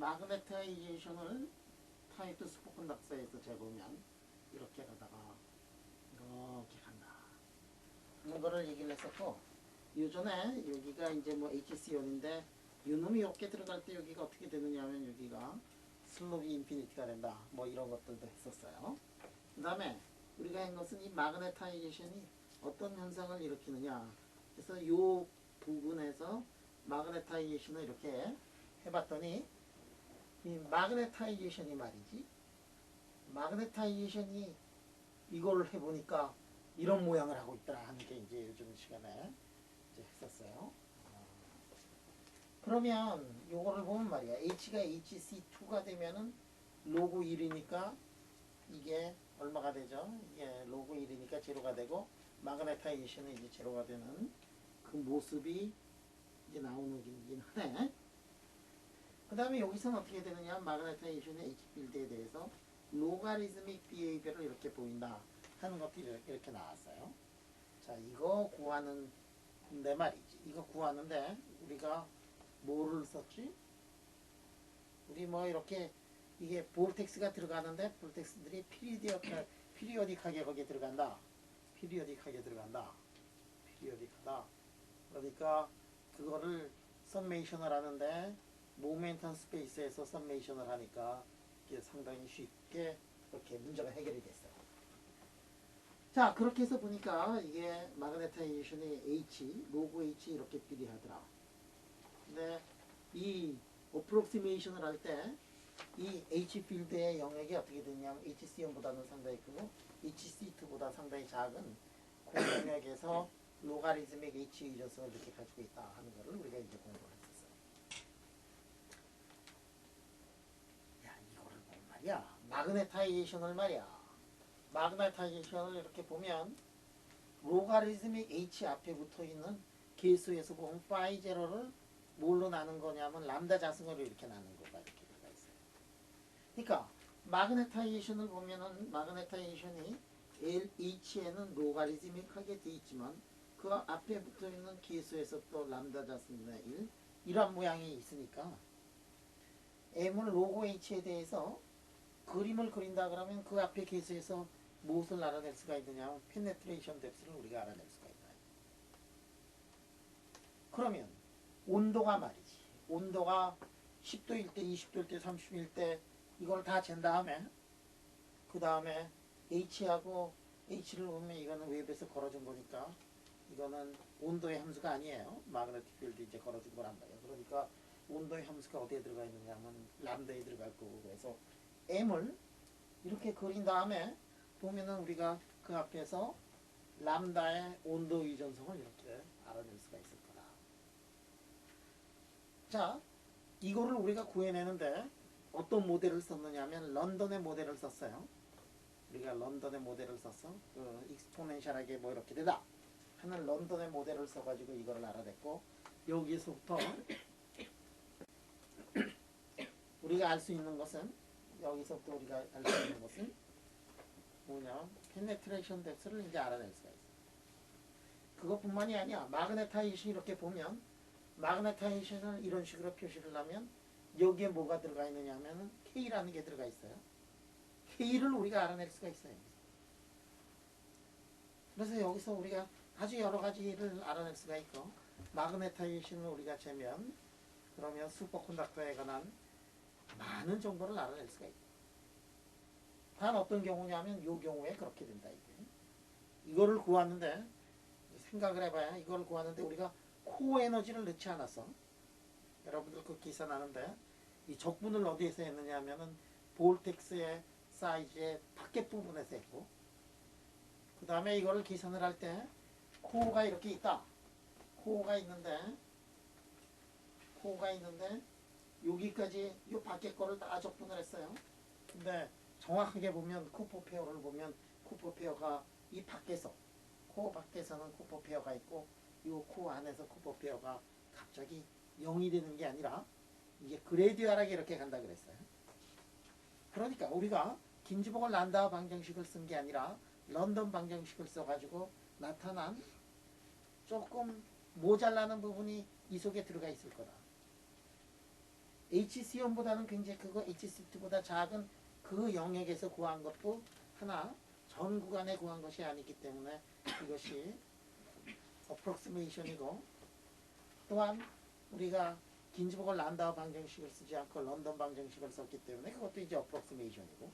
마그네타이제이션을 타입 2 슈퍼컨덕터에서 재보면 이렇게 가다가 이렇게 간다 하는 거를 얘기를 했었고, 요전에 여기가 이제 뭐 HCion인데 요놈이 이렇게 들어갈 때 여기가 어떻게 되느냐 하면 여기가 슬롭이 인피니티가 된다 뭐 이런 것들도 했었어요. 그 다음에 우리가 한 것은 이 마그네타이제이션이 어떤 현상을 일으키느냐, 그래서 요 부분에서 마그네타이제이션을 이렇게 해봤더니 이 마그네타이제이션이 말이지, 마그네타이제이션이 이걸 해보니까 이런 모양을 하고 있더라 하는 게 이제 요즘 시간에 이제 했었어요. 그러면 요거를 보면 말이야, H가 HC2가 되면은 로그 1이니까 이게 얼마가 되죠? 이게 로그 1이니까 제로가 되고, 마그네타이제이션은 이제 제로가 되는 그 모습이 이제 나오는 거긴 하네. 그 다음에 여기서는 어떻게 되느냐, 마그네타이제이션의 H필드에 대해서 로가리즘믹 비헤이비어를 이렇게 보인다 하는 것들이 이렇게 나왔어요. 자, 이거 구하는데 말이지, 이거 구하는데 우리가 뭐를 썼지? 우리 뭐 이렇게 이게 볼텍스가 들어가는데 볼텍스들이 피리어딕하게 거기에 들어간다. 피리어딕하게 들어간다. 피리어딕하다. 그러니까 그거를 썸메이션을 하는데 모멘텀 스페이스에서 썸메이션을 하니까 이게 상당히 쉽게 그렇게 문제가 해결이 됐어요. 자, 그렇게 해서 보니까 이게 마그네타이제이션의 H, 로그 H 이렇게 비례하더라. 근데 이 어프록시메이션을 할 때 이 H 필드의 영역이 어떻게 되냐면 HCion보다는 상당히 크고 HC2보다 상당히 작은 그 영역에서 로가리즘믹 H 유전성을 이렇게 가지고 있다 하는 것을 우리가 이제 공부를 했었어요. 야, 이거를 보면 말이야, 마그네타이제이션을 말이야, 마그네타이제이션을 이렇게 보면 로가리즘믹 H 앞에 붙어 있는 계수에서 보면 파이 제로를 뭘로 나눈 거냐면 람다 자승으로 이렇게 나눈 거가 이렇게 들어가 있어요. 그러니까 마그네타이제이션을 보면은 마그네타이제이션이 H에는 로가리즘믹하게 돼 있지만 그 앞에 붙어 있는 계수에서 또 람다 자승분의 1 이런 모양이 있으니까 M은 로고 H에 대해서 그림을 그린다 그러면 그 앞에 계수에서 무엇을 알아낼 수가 있느냐, 페네트레이션 뎁스를 우리가 알아낼 수가 있다. 그러면 온도가 말이지, 온도가 10도일 때, 20도일 때, 30도일 때 이걸 다 잰 다음에 그 다음에 H하고 H를 보면 이거는 웹에서 걸어준 거니까 이거는 온도의 함수가 아니에요. 마그네틱 필드 이제 걸어준 거란 말이에요. 그러니까 온도의 함수가 어디에 들어가 있느냐 하면 람다에 들어갈 거고, 그래서 M을 이렇게 그린 다음에 보면은 우리가 그 앞에서 람다의 온도 유전성을 이렇게 알아낼 수가 있을 거다. 자, 이거를 우리가 구해내는데 어떤 모델을 썼느냐 하면 런던의 모델을 썼어요. 우리가 런던의 모델을 썼어. 그 익스포넨셜하게 뭐 이렇게 되다 하는 런던의 모델을 써가지고 이거를 알아냈고, 여기에서부터 우리가 알 수 있는 것은, 여기서부터 우리가 알 수 있는 것은 뭐냐, 페네트레이션 뎁스를 이제 알아낼 수가 있어. 그것뿐만이 아니야. 마그네타이제이션 이렇게 보면 마그네타이제이션을 이런 식으로 표시를 하면 여기에 뭐가 들어가 있느냐 하면 K라는 게 들어가 있어요. K를 우리가 알아낼 수가 있어요. 그래서 여기서 우리가 아주 여러 가지를 알아낼 수가 있고, 마그네타이제이션을 우리가 재면 그러면 슈퍼컨덕터에 관한 많은 정보를 알아낼 수가 있다. 단 어떤 경우냐면 이 경우에 그렇게 된다. 이거를 구하는데 생각을 해봐야, 이걸 구하는데 우리가 코어 에너지를 넣지 않았어. 여러분들 그 기사 나는데 이 적분을 어디에서 했느냐 하면은 볼텍스의 사이즈의 밖에 부분에서 했고, 그 다음에 이거를 계산을 할 때 코어가 이렇게 있다. 코어가 있는데 여기까지 이 밖에 거를 다 적분을 했어요. 근데 정확하게 보면 쿠퍼 페어를 보면 쿠퍼 페어가 이 밖에서, 코어 밖에서는 쿠퍼 페어가 있고 이 코어 안에서 쿠퍼 페어가 갑자기 0이 되는 게 아니라 이게 그레디얼하게 이렇게 간다 그랬어요. 그러니까 우리가 긴즈보글 란다우 방정식을 쓴 게 아니라 런던 방정식을 써가지고 나타난 조금 모자라는 부분이 이 속에 들어가 있을 거다. HC1보다는 굉장히 크고 HC2보다 작은 그 영역에서 구한 것도 하나 전 구간에 구한 것이 아니기 때문에 이것이 approximation이고, 또한 우리가 긴즈버그 란다우 방정식을 쓰지 않고 런던 방정식을 썼기 때문에 그것도 이제 approximation이고,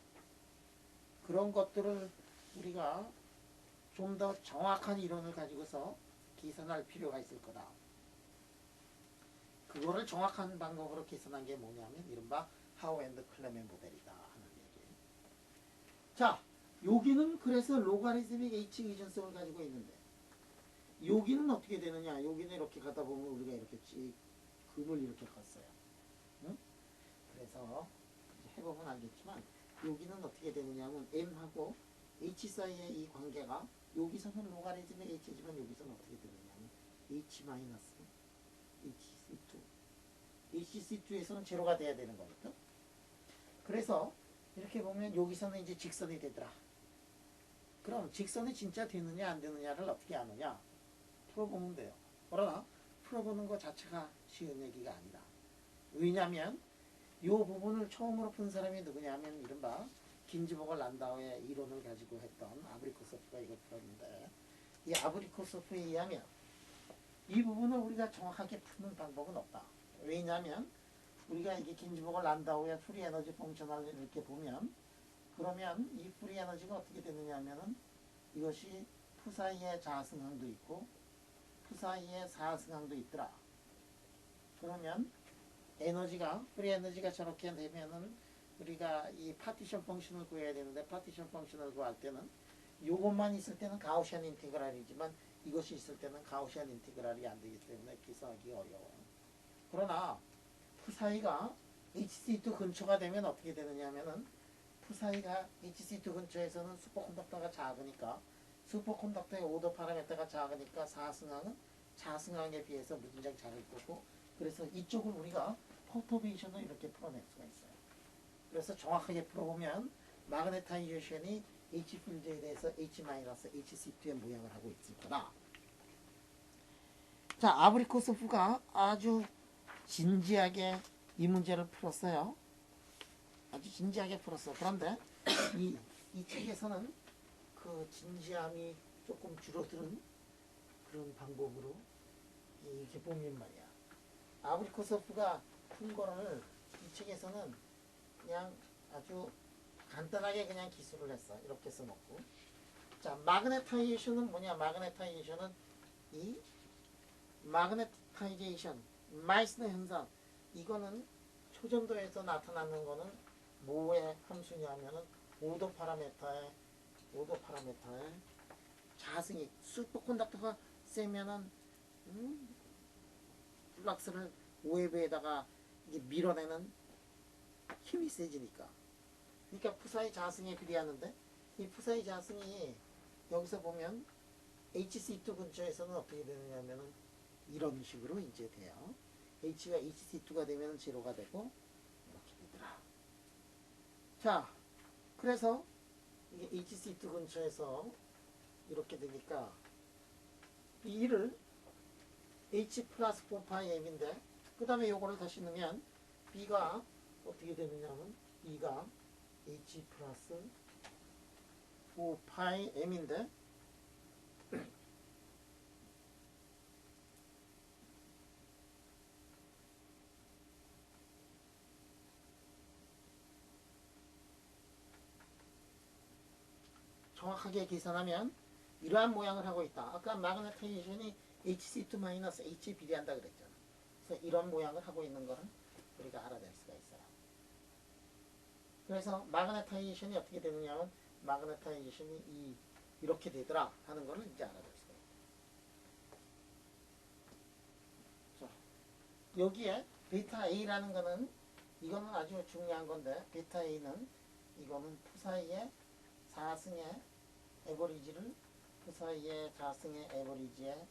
그런 것들을 우리가 좀 더 정확한 이론을 가지고서 계산할 필요가 있을 거다. 그거를 정확한 방법으로 계산한 게 뭐냐면 이른바 하우 앤드 클레멘 모델이다 하는 얘기. 자, 여기는 그래서 로가리즘믹 H 기준성을 가지고 있는데 여기는 어떻게 되느냐? 여기는 이렇게 가다 보면 우리가 이렇게 급을 이렇게 걷어요. 응? 그래서 이제 해보면 알겠지만 여기는 어떻게 되느냐면 M하고 H 사이의 이 관계가 여기서는 로가리즘의 H지만 여기서는 어떻게 되느냐면 H 마이너스 HC2 HC2에서는 제로가 돼야 되는 거거든. 그래서 이렇게 보면 여기서는 이제 직선이 되더라. 그럼 직선이 진짜 되느냐 안 되느냐를 어떻게 아느냐? 풀어보면 돼요. 그러나 풀어보는 것 자체가 쉬운 얘기가 아니다. 왜냐하면 이 부분을 처음으로 푼 사람이 누구냐면 이른바 긴즈버그 란다우의 이론을 가지고 했던 아브리코소프가 이걸 풀었는데, 이 아브리코소프에 의하면 이 부분을 우리가 정확하게 푸는 방법은 없다. 왜냐하면 우리가 이게 긴즈버그 란다우의 프리 에너지 펑셔널을 이렇게 보면, 그러면 이 프리 에너지가 어떻게 되느냐 하면은 이것이 푸사이의 자승항도 있고 푸사이의 사승항도 있더라. 그러면 에너지가 프리 에너지가 저렇게 되면은 우리가 이 파티션 펑션을 구해야 되는데, 파티션 펑션을 구할 때는 요것만 있을 때는 가우시안 인티그랄이지만 이것이 있을 때는 가우시안 인티그랄이 안 되기 때문에 계산하기 어려워요. 그러나 푸사이가 HC2 근처가 되면 어떻게 되느냐 하면은 푸사이가 HC2 근처에서는 슈퍼컨덕터가 작으니까 슈퍼컨덕터의 오더 파라미터가 작으니까 사승항은 자승항에 비해서 무진장 작을 거고, 그래서 이쪽을 우리가 퍼터베이션을 이렇게 풀어낼 수가 있어요. 그래서 정확하게 풀어보면 마그네타이제이션이 H 필드에 대해서 H-HC2의 모양을 하고 있을 거다. 자, 아브리코소프가 아주 진지하게 이 문제를 풀었어요. 아주 진지하게 풀었어. 그런데 이 책에서는 그 진지함이 조금 줄어드는 그런 방법으로 이렇게 보면 말이야. 아브리코소프가 푼 거를 이 책에서는 그냥 아주 간단하게 그냥 기술을 했어. 이렇게 써놓고. 자, 마그네타이제이션은 뭐냐? 마그네타이제이션은 이 마그네타이제이션, 마이스너 현상, 이거는 초전도에서 나타나는 거는 뭐의 함수냐면은 오도 파라메터의 자승이, 슈퍼컨덕터가 세면은 플락스를 웨브에다가 이게 밀어내는 힘이 세지니까. 그러니까 푸사이 자승에 비례하는데, 이 푸사이 자승이 여기서 보면 HC2 근처에서는 어떻게 되느냐면은 이런 식으로 이제 돼요. H가 HC2가 되면 제로가 되고 이렇게 되더라. 자, 그래서 이게 HC2 근처에서 이렇게 되니까 B를 H 플러스 4파이 M인데, 그 다음에 요거를 다시 넣으면 B가 어떻게 되느냐면 B가 H 플러스 4파이 M인데, 정확하게 계산하면 이러한 모양을 하고 있다. 아까 마그네타이제이션이 HC2-H에 비례한다 그랬잖아. 그래서 이런 모양을 하고 있는 거는 우리가 알아낼 수가 있어요. 그래서 마그네타이제이션이 어떻게 되느냐면 마그네타이제이션이 이렇게 되더라 하는 거를 이제 알아낼 수가 있어요. 자, 여기에 베타 A라는 거는 이거는 아주 중요한 건데, 베타 A는 이거는 푸사이의 자승의 에버리지를 푸사이의 자승의 에버리지의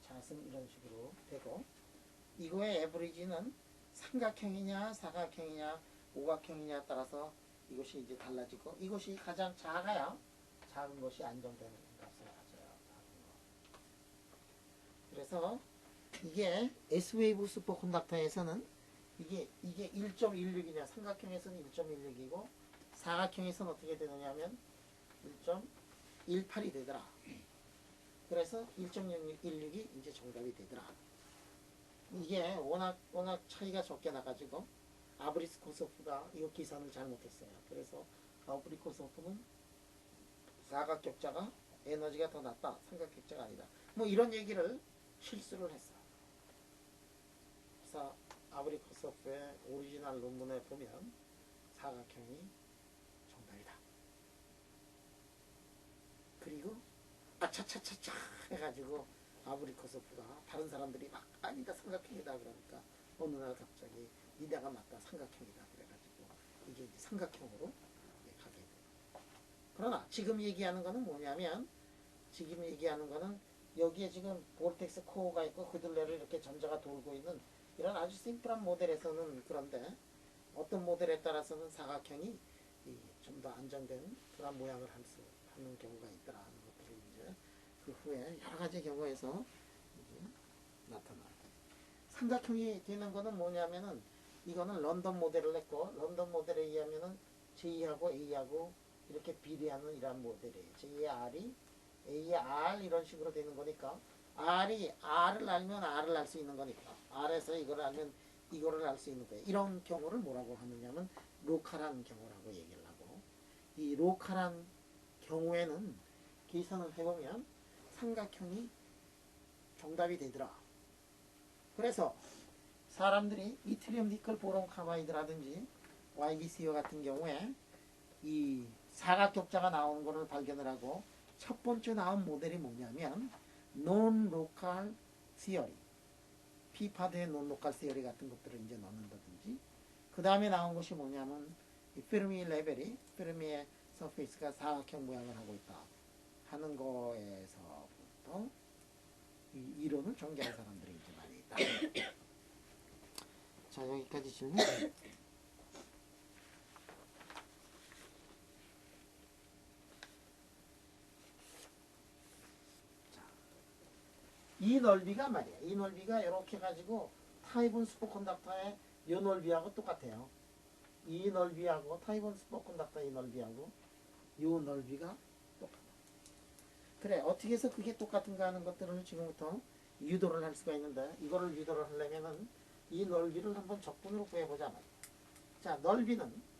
자승 이런 식으로 되고, 이거의 에버리지는 삼각형이냐 사각형이냐 오각형이냐에 따라서 이것이 이제 달라지고, 이것이 가장 작아야 작은 것이 안정되는 값을 가져요. 작은 거. 그래서 이게 S웨이브 슈퍼컨덕터에서는 이게 1.16이냐. 삼각형에서는 1.16이고 사각형에서는 어떻게 되느냐 하면 1.18이 되더라. 그래서 1.16이 이제 정답이 되더라. 이게 워낙 차이가 적게 나가지고 아브리코소프가 이 계산을 잘못했어요. 그래서 아브리코소프는 사각격자가 에너지가 더 낮다. 삼각격자가 아니다. 뭐 이런 얘기를 실수를 했어요. 그래서 아브리코소프의 오리지널 논문에 보면 사각형이 정답이다. 그리고 아차차차차 해가지고 아브리코소프가 다른 사람들이 막 아니다 삼각형이다 그러니까 어느 날 갑자기 니네가 맞다 삼각형이다 그래가지고 이게 이제 삼각형으로 가게 돼요. 그러나 지금 얘기하는 거는 뭐냐면 지금 얘기하는 거는 여기에 지금 볼텍스 코어가 있고 그들레를 이렇게 전자가 돌고 있는 이런 아주 심플한 모델에서는 그런데 어떤 모델에 따라서는 사각형이 좀 더 안정된 그런 모양을 하는 경우가 있더라는 것들이 이제 그 후에 여러 가지 경우에서 이제 나타나요. 삼각형이 되는 거는 뭐냐면은 이거는 런던 모델을 했고 런던 모델에 의하면은 J하고 A하고 이렇게 비례하는 이러한 모델이에요. J의 R이 A의 R 이런 식으로 되는 거니까 R이 R을 알면 R을 알 수 있는 거니까 R에서 이걸 알면 이거를 알 수 있는 거예요. 이런 경우를 뭐라고 하느냐면 로컬한 경우라고 얘기를 하고 이 로컬한 경우에는 계산을 해보면 삼각형이 정답이 되더라. 그래서 사람들이 이트리움 니켈 보론 카바이드라든지 YBCO 같은 경우에 이 사각격자가 나오는 것을 발견을 하고 첫 번째 나온 모델이 뭐냐면 논-로컬 시어리 피파드의 논-로컬 시어리 같은 것들을 이제 넣는다든지 그 다음에 나온 것이 뭐냐면 이 페르미 레벨이 페르미의 서페이스가 사각형 모양을 하고 있다 하는 거에서부터 이 이론을 전개한 사람들이 이제 많이 있다. 자 여기까지 질문. 이 넓이가 말이야. 이 넓이가 이렇게 가지고 타입은 슈퍼컨덕터의 이 넓이하고 똑같아요. 이 넓이하고 타입은 슈퍼컨덕터 이 넓이하고 이 넓이가 똑같아. 그래 어떻게 해서 그게 똑같은가 하는 것들을 지금부터 유도를 할 수가 있는데 이거를 유도를 하려면은 이 넓이를 한번 적분으로 구해보자 말이야. 자 넓이는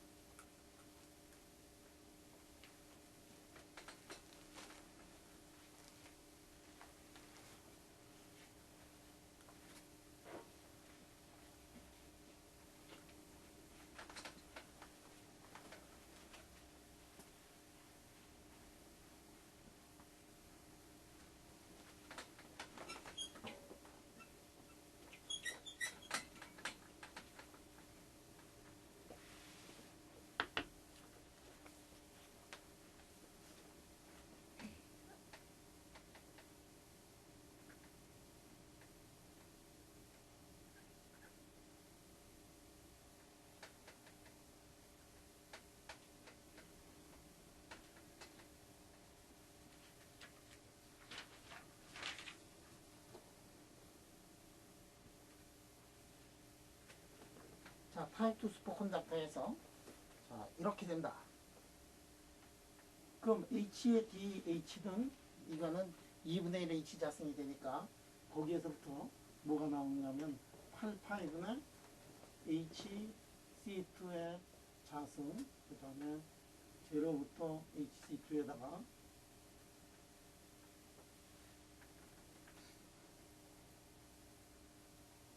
자 타입 2 슈퍼컨덕터에서 자 이렇게 된다. 그럼 H의 DH는 이거는 2분의 1 H 자승이 되니까 거기에서부터 뭐가 나오냐면 8파이분의 HC2의 자승 그 다음에 0부터 HC2에다가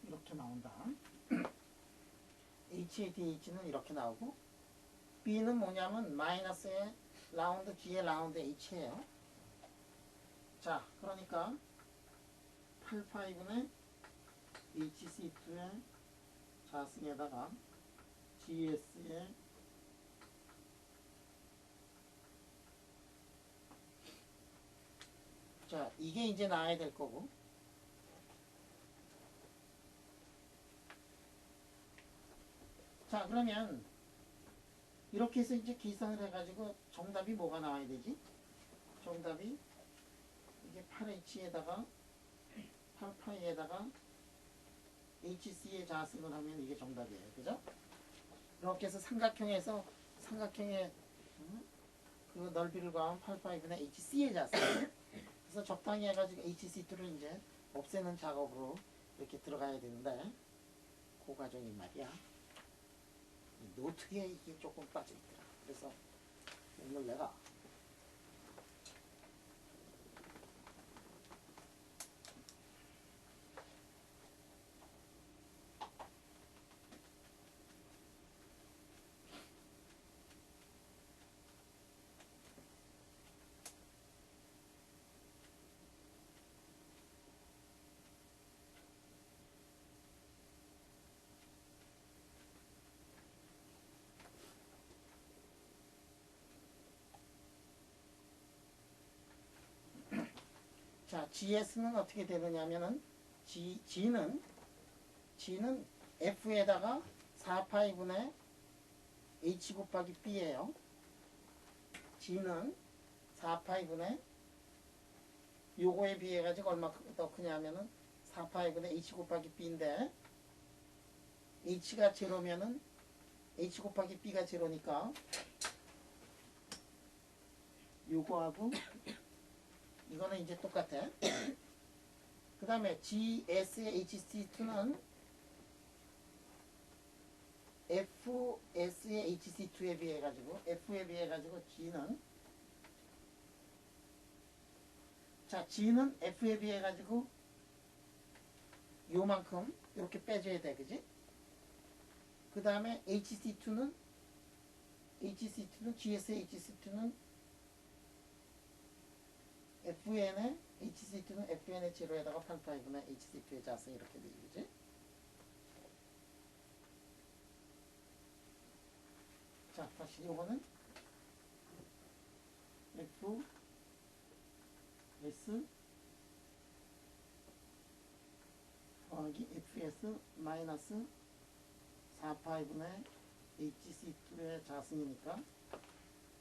이렇게 나온다. H의 DH는 이렇게 나오고 B는 뭐냐면 마이너스의 라운드 G의 라운드 H예요. 자 그러니까 8파이분의 HC2의 자승에다가 GS의 자 이게 이제 나와야 될 거고 자 그러면 이렇게 해서 이제 계산을 해가지고 정답이 뭐가 나와야 되지? 정답이 이게 8H에다가 8파이에다가 HC의 자승을 하면 이게 정답이에요. 그죠? 이렇게 해서 삼각형에서 삼각형의 그 넓이를 구하면 8파이분의 HC의 자승. 그래서 적당히 해가지고 HC2를 이제 없애는 작업으로 이렇게 들어가야 되는데 그 과정이 말이야. 노트에 이게 조금 빠져있더라. 그래서 오늘 내가 자, GS는 어떻게 되느냐면은 G는 F에다가 4파이분의 H 곱하기 B예요. G는 4파이분의 요거에 비해 가지고 얼마 더 크냐면은 4파이분의 H 곱하기 B인데 H가 제로면은 H 곱하기 B가 제로니까 요거하고 이거는 이제 똑같아. 그 다음에 GS의 HC2는 FS의 HC2에 비해 가지고 F에 비해 가지고 G는 자 G는 F에 비해 가지고 요만큼 이렇게 빼줘야 돼, 그지? 그 다음에 HC2는 GS의 HC2는 FN의 HC2는 FN의 제로에다가 8파이분의 HC2의 자승 이렇게 되지, 그지? 자, 다시 요거는 F S 더하기 FS 마이너스 4파이분의 HC2의 자승이니까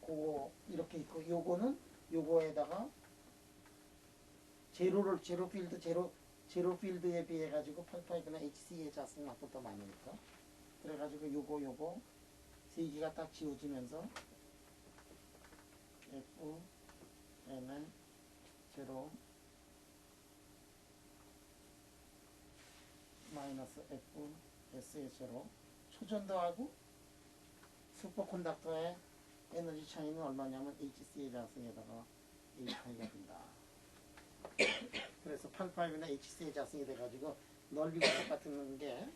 그거 이렇게 있고 요거는 요거에다가 제로 필드에 비해 가지고 8파이분의 HC의 자승만큼 더 많으니까 그래가지고 요거 세 개가 딱 지워지면서 F N의 제로 마이너스 F S의 제로 초전도하고 슈퍼컨덕터의 에너지 차이는 얼마냐면 HC의 자승에다가 A파이가 된다. 그래서 8파이분의 HC의 자승이 돼가지고 넓이가 똑같은 게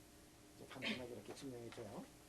간단하게 이렇게 증명해줘요.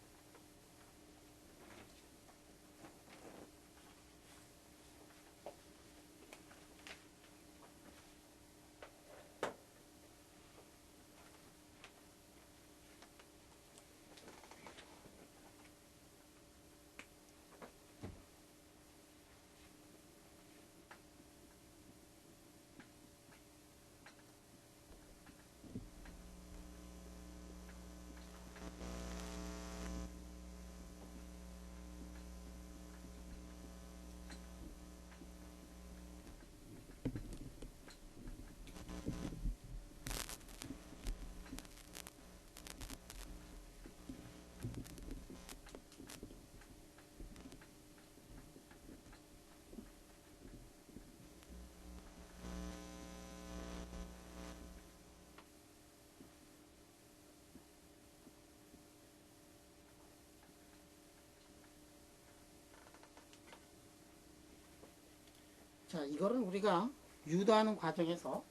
자, 이거를 우리가 유도하는 과정에서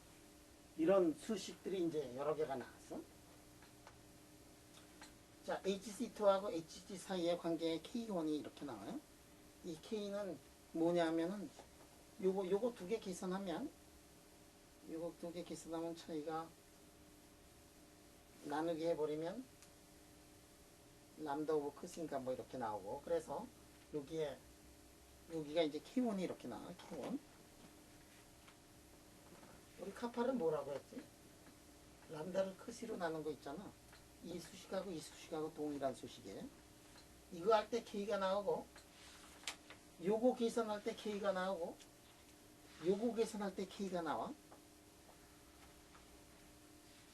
이런 수식들이 이제 여러 개가 나왔어. 자, HC2하고 HG 사이의 관계의 K1이 이렇게 나와요. 이 K는 뭐냐면은 요거 두 개 계산하면 차이가 나누기 해버리면 람다 오브 크신가 뭐 이렇게 나오고 그래서 여기가 이제 K1이 이렇게 나와. K1 우리 카파는 뭐라고 했지? 람다를 크시로 나눈 거 있잖아. 이 수식하고 동일한 수식이에요. 이거 할 때 K가 나오고 요거 계산할 때 K가 나오고 요거 계산할 때 K가 나와.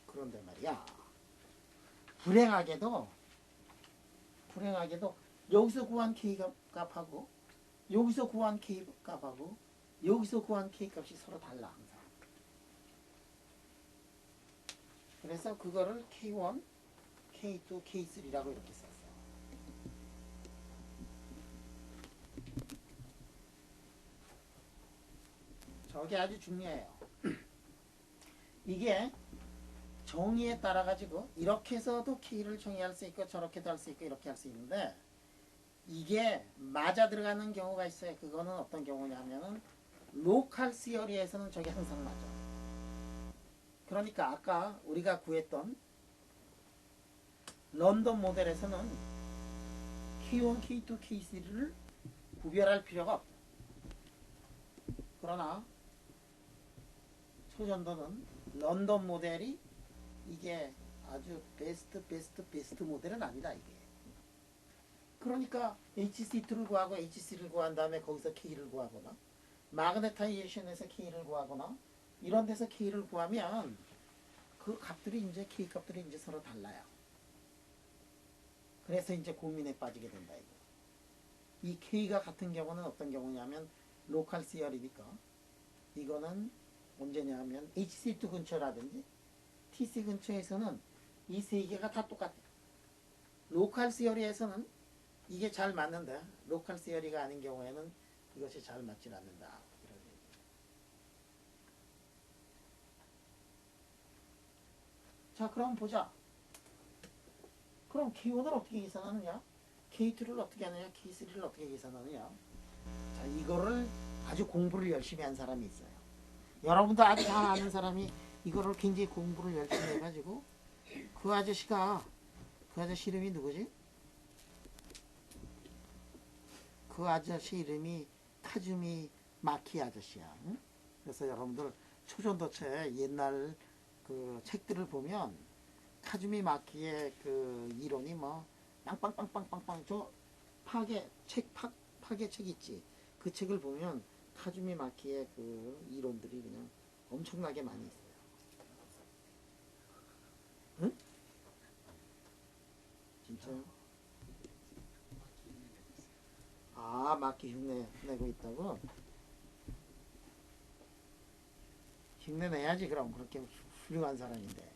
그런데 말이야 불행하게도 여기서 구한 K 값하고 여기서 구한 K 값하고 여기서 구한 K 값이 서로 달라 항상. 그래서 그거를 K1, K2, K3라고 이렇게 썼어. 저게 아주 중요해요. 이게 정의에 따라 가지고 이렇게 해서도 K를 정의할 수 있고 저렇게도 할 수 있고 이렇게 할 수 있는데 이게 맞아 들어가는 경우가 있어요. 그거는 어떤 경우냐면은 로컬 시어리에서는 저게 항상 맞아. 그러니까 아까 우리가 구했던 런던 모델에서는 K1, K2, K3를 구별할 필요가 없다. 그러나 초전도는 런던 모델이 이게 아주 베스트 모델은 아니다 이게. 그러니까 HC2를 구하고 HC를 구한 다음에 거기서 K를 구하거나 마그네타이제이션에서 K를 구하거나 이런 데서 K를 구하면 그 값들이 이제 K 값들이 이제 서로 달라요. 그래서 이제 고민에 빠지게 된다 이거. 이 K가 같은 경우는 어떤 경우냐면 로컬 시어리니까 이거는 언제냐면 HC2 근처라든지 TC 근처에서는 이 세 개가 다 똑같아. 로컬 시어리에서는 이게 잘 맞는데 로컬 시어리가 아닌 경우에는 이것이 잘 맞질 않는다. 이런 얘기. 자, 그럼 보자. 그럼 K1을 어떻게 계산하느냐? K2를 어떻게 하느냐? K3를 어떻게 계산하느냐? 자, 이거를 아주 공부를 열심히 한 사람이 있어요. 여러분도 아주 잘 아는 사람이 이거를 굉장히 공부를 열심히 해가지고 그 아저씨 이름이 누구지? 그 아저씨 이름이 카즈미 마키 아저씨야. 응? 그래서 여러분들 초전도체 옛날 그 책들을 보면 카즈미 마키의 그 이론이 뭐 빵빵빵빵빵빵 저 파괴책 있지. 그 책을 보면 카즈미 마키의 그 이론들이 그냥 엄청나게 많이 있어요. 응? 진짜요? 아, 마키 흉내 내고 있다고? 흉내 내야지 그럼 그렇게 훌륭한 사람인데.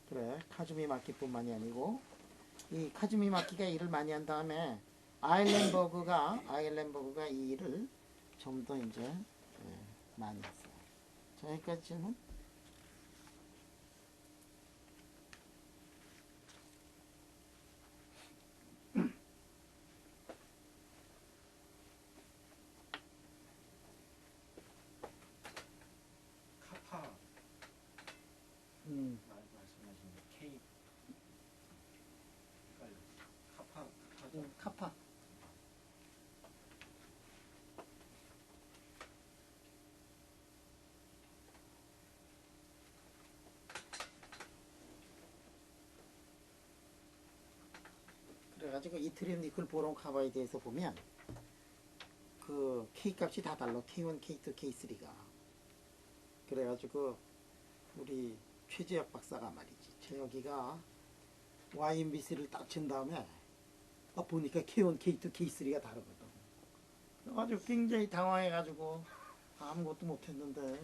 그래, 카즈미 마키뿐만이 아니고 이 카즈미 마키가 일을 많이 한 다음에 아일렌버그가 이 일을 좀 더 이제 많이 했어요. 자, 여기까지는 카파 음, 말씀하신 K 헷갈려. 카파죠. 카파. 그래가지고 이트리움 니클 보론 카바에 대해서 보면 그 K 값이 다 달라. K1, K2, K3가. 그래가지고 우리 최재혁 박사가 말이지. 최혁이가 YMBC를 딱 친 다음에 보니까 K1, K2, K3가 다르거든. 그래가지고 굉장히 당황해가지고 아무것도 못했는데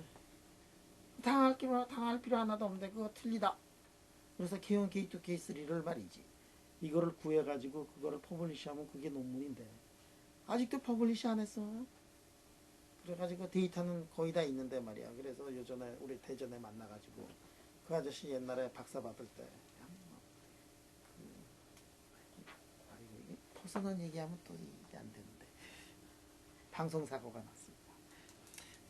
당할 필요 하나도 없는데 그거 틀리다. 그래서 K1, K2, K3를 말이지. 이거를 구해가지고 그거를 퍼블리시하면 그게 논문인데 아직도 퍼블리시 안 했어. 그래가지고 데이터는 거의 다 있는데 말이야. 그래서 요전에 우리 대전에 만나가지고 그 아저씨 옛날에 박사 받을 때 이게 퍼스널 얘기하면 또 이게 안 되는데 방송사고가 났습니다.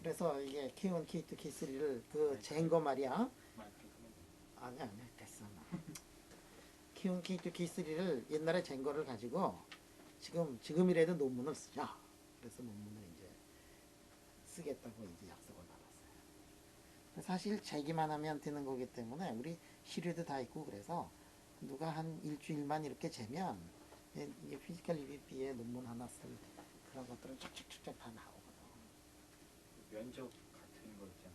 그래서 이게 K1, K2, K3를 그 잰 거 말이야. 아니야 됐어. K1, K2, K3를 옛날에 잰 거를 가지고 지금이라도 논문을 쓰자. 그래서 논문을 이제 쓰겠다고 이제 약속을 받았어요. 사실 재기만 하면 되는 거기 때문에 우리 시료도 다 있고 그래서 누가 한 일주일만 이렇게 재면 이게 피지컬 EBP에 논문 하나 쓸 그런 것들은 쭉쭉쭉쭉 다 나오거든. 면접 같은 거 있잖아요.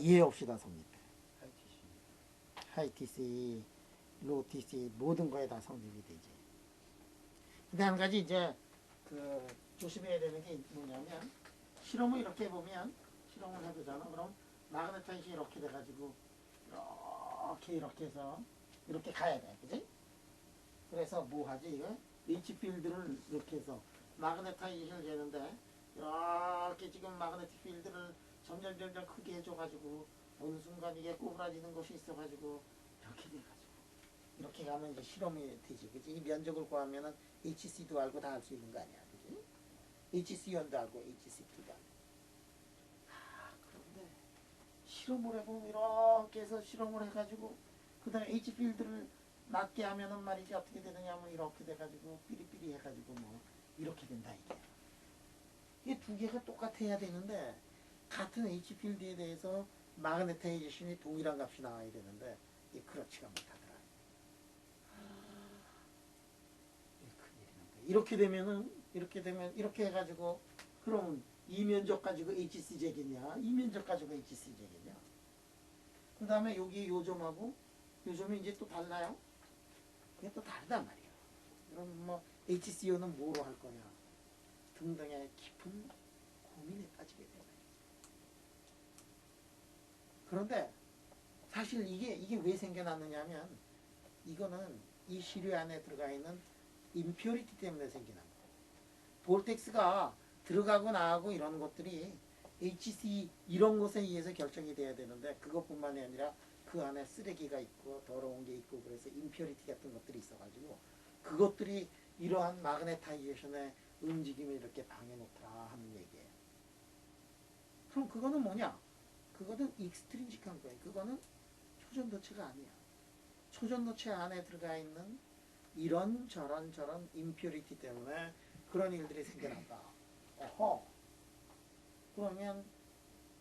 예 없이 다 성립해. ITC. 하이 TC, 로우 TC 모든 거에 다 성립이 되지. 근데 한 가지 이제 그 조심해야 되는 게 뭐냐면 실험을 이렇게 해보면 실험을 해보잖아. 그럼 마그네타이시 이렇게 돼가지고 이렇게 해서 이렇게 가야 돼, 그지? 그래서 뭐 하지 이거? H 필드를 이렇게 해서 마그네타이징을 재는데 이렇게 지금 마그네틱 필드를 점점 크게 해줘가지고 어느 순간 이게 꼬부라지는 것이 있어가지고 이렇게 돼가지고 이렇게 가면 이제 실험이 되지, 그지? 이 면적을 구하면은 HC도 알고 다 할 수 있는 거 아니야, 그지? HC1도 알고 HC2도 알고. 그런데 실험을 해보면 이렇게 해서 실험을 해가지고 그 다음에 H 필드를 낮게 하면은 말이지 어떻게 되느냐면 이렇게 돼가지고 삐리삐리 해가지고 뭐 이렇게 된다 이게. 이게 두 개가 똑같아야 되는데 같은 H 필드에 대해서 마그네타이제이션이 동일한 값이 나와야 되는데 이게 그렇지가 못하더라. 이게 큰일이란 거야. 이렇게 되면 이렇게 해가지고 그러면 이 면적 가지고 HC 제겠냐? 이 면적 가지고 HC 제겠냐? 그 다음에 여기 요점하고 요점이 이제 또 달라요. 그게 또 다르단 말이야. 그럼 뭐 HCO는 뭐로 할 거냐 등등의 깊은 고민에 빠지게 되는 거예요. 그런데 사실 이게 왜 생겨났느냐면 이거는 이 시료 안에 들어가 있는 임퓨리티 때문에 생기는 거예요. 볼텍스가 들어가고 나가고 이런 것들이 HC 이런 것에 의해서 결정이 돼야 되는데 그것뿐만이 아니라 그 안에 쓰레기가 있고 더러운 게 있고 그래서 임퓨리티 같은 것들이 있어가지고 그것들이 이러한 마그네타이제이션의 움직임을 이렇게 방해놓더라 하는 얘기예요. 그럼 그거는 뭐냐? 그거는 익스트린직한 거예요. 그거는 초전도체가 아니야. 초전도체 안에 들어가 있는 이런 저런 임퓨리티 때문에 그런 일들이 생겨난다. 어허. 그러면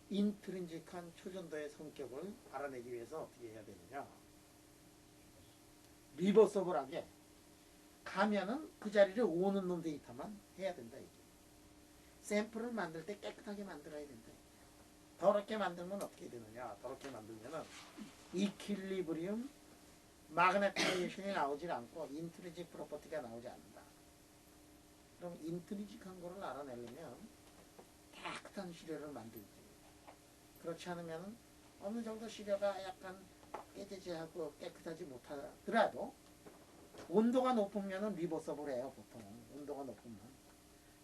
인트린직한 초전도의 성격을 알아내기 위해서 어떻게 해야 되느냐? 리버서블하게 가면은 그 자리를 오는 놈 데이터만 해야 된다 이게. 샘플을 만들 때 깨끗하게 만들어야 된다. 더럽게 만들면 어떻게 되느냐? 더럽게 만들면은 이퀄리브리움 마그네타이제이션이 나오질 않고 인트리직 프로퍼티가 나오지 않는다. 그럼 인트리직한 거를 알아내려면 깨끗한 시료를 만들지. 그렇지 않으면 어느 정도 시료가 약간 깨지지하고 깨끗하지 못하더라도 온도가 높으면 리버서블해요. 보통 온도가 높으면.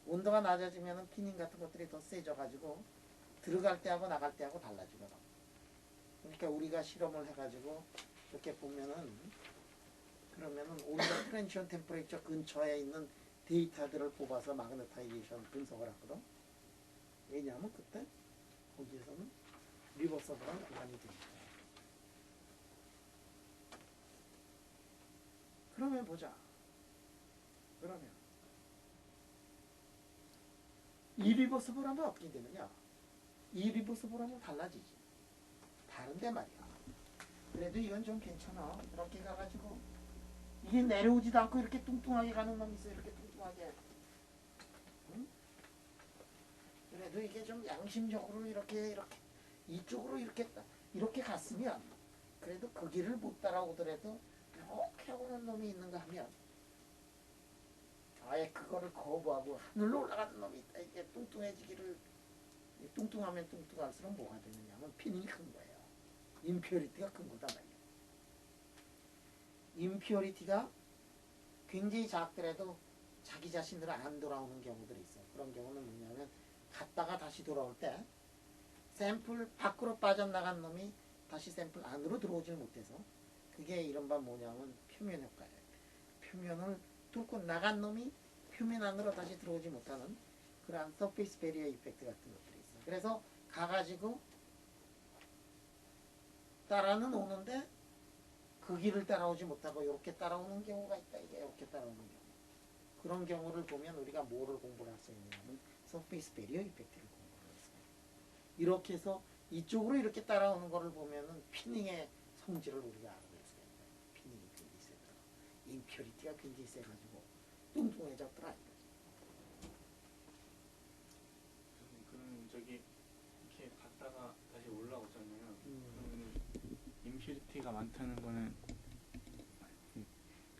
온도가 낮아지면 피닝 같은 것들이 더 세져가지고 들어갈 때하고 나갈 때하고 달라지거든. 그러니까 우리가 실험을 해가지고 이렇게 보면은 그러면은 온도 트랜지션 템퍼레이처 근처에 있는 데이터들을 뽑아서 마그네타이제이션 분석을 하거든. 왜냐하면 그때 거기에서는 리버서블한 구간이 되니까. 그러면 보자. 그러면 이리버서블 하면 어떻게 되느냐? 이리버서블 하면 달라지지. 다른데 말이야. 그래도 이건 좀 괜찮아. 이렇게 가가지고 이게 내려오지도 않고 이렇게 뚱뚱하게 가는 놈이 있어. 이렇게 뚱뚱하게. 응? 그래도 이게 좀 양심적으로 이렇게 이쪽으로 이렇게 갔으면 그래도 그 길을 못 따라오더라도 이렇게 오는 놈이 있는가 하면 아예 그거를 거부하고 하늘로 올라가는 놈이 있다. 이게 뚱뚱해지기를 뚱뚱하면 뚱뚱할수록 뭐가 되느냐면 피닝이 큰 거예요. 임퓨리티가 큰 거다 말이에요. 임퓨리티가 굉장히 작더라도 자기 자신들은 안 돌아오는 경우들이 있어요. 그런 경우는 뭐냐면 갔다가 다시 돌아올 때 샘플 밖으로 빠져나간 놈이 다시 샘플 안으로 들어오질 못해서 그게 이른바 뭐냐면 표면 효과예요. 표면을 뚫고 나간 놈이 표면 안으로 다시 들어오지 못하는 그러한 서페이스 베리어 이펙트 같은 것들이 있어요. 그래서 가가지고 따라는 오는데 그 길을 따라오지 못하고 이렇게 따라오는 경우가 있다. 이게 이렇게 따라오는 경우. 그런 경우를 보면 우리가 뭐를 공부를 할 수 있느냐면 서페이스 베리어 이펙트를 공부를 했어요. 이렇게 해서 이쪽으로 이렇게 따라오는 거를 보면은 피닝의 성질을 우리가 알아낼 수가 있어요. 피닝이 굉장히 세더라. 임퓨리티가 굉장히 세가지고 뚱뚱해졌더라 이거지. 그럼 저기 이렇게 갔다가 다시 올라오잖아요. 임퓨리티가 많다는 거는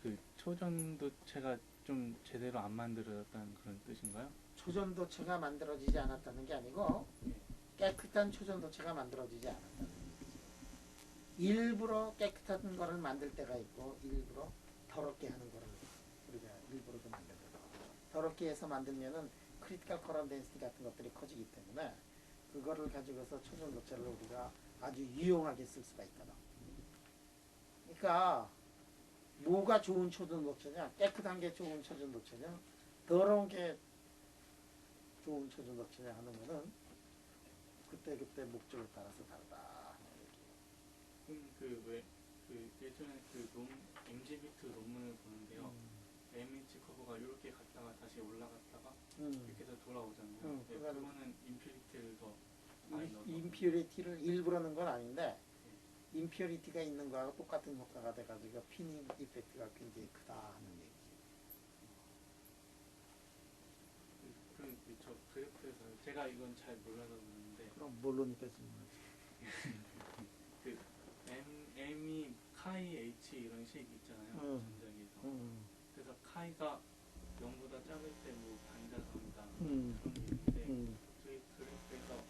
그 초전도체가 좀 제대로 안 만들어졌다는 그런 뜻인가요? 초전도체가 만들어지지 않았다는 게 아니고 깨끗한 초전도체가 만들어지지 않았다는 얘기지. 일부러 깨끗한 거를 만들 때가 있고 일부러 더럽게 하는 거를 우리가 일부러 좀 만들거든. 더럽게 해서 만들면은 크리티컬 커런 덴시티 같은 것들이 커지기 때문에 그거를 가지고서 초전도체를 우리가 아주 유용하게 쓸 수가 있거든. 그러니까 뭐가 좋은 초전도체냐? 깨끗한 게 좋은 초전도체냐? 더러운 게 좋은 초전도체냐 하는 거는 그때 목적에 따라서 다르다. 그 예전에 그 MG비트 논문을 보는데요. MH 커브가 이렇게 갔다가 다시 올라갔다가 이렇게 해서 돌아오잖아요. 네, 그거는 임퓨리티를 더 많이 넣어서 임퓨리티를 일부러 넣은 건 아닌데 임퓨리티가 있는 거하고 똑같은 효과가 돼가지고 피닝 이펙트가 굉장히 크다 하는 얘기지. 저 그래프에서 제가 이건 잘 몰라서 그러는데 그럼 모르니까 질문하지. 그 M이 카이 H 이런 식 있잖아요. 전자기에서. 그래서 카이가 0보다 작을 때 뭐 반자성이다 그런 게 있는데 저희 그래프에서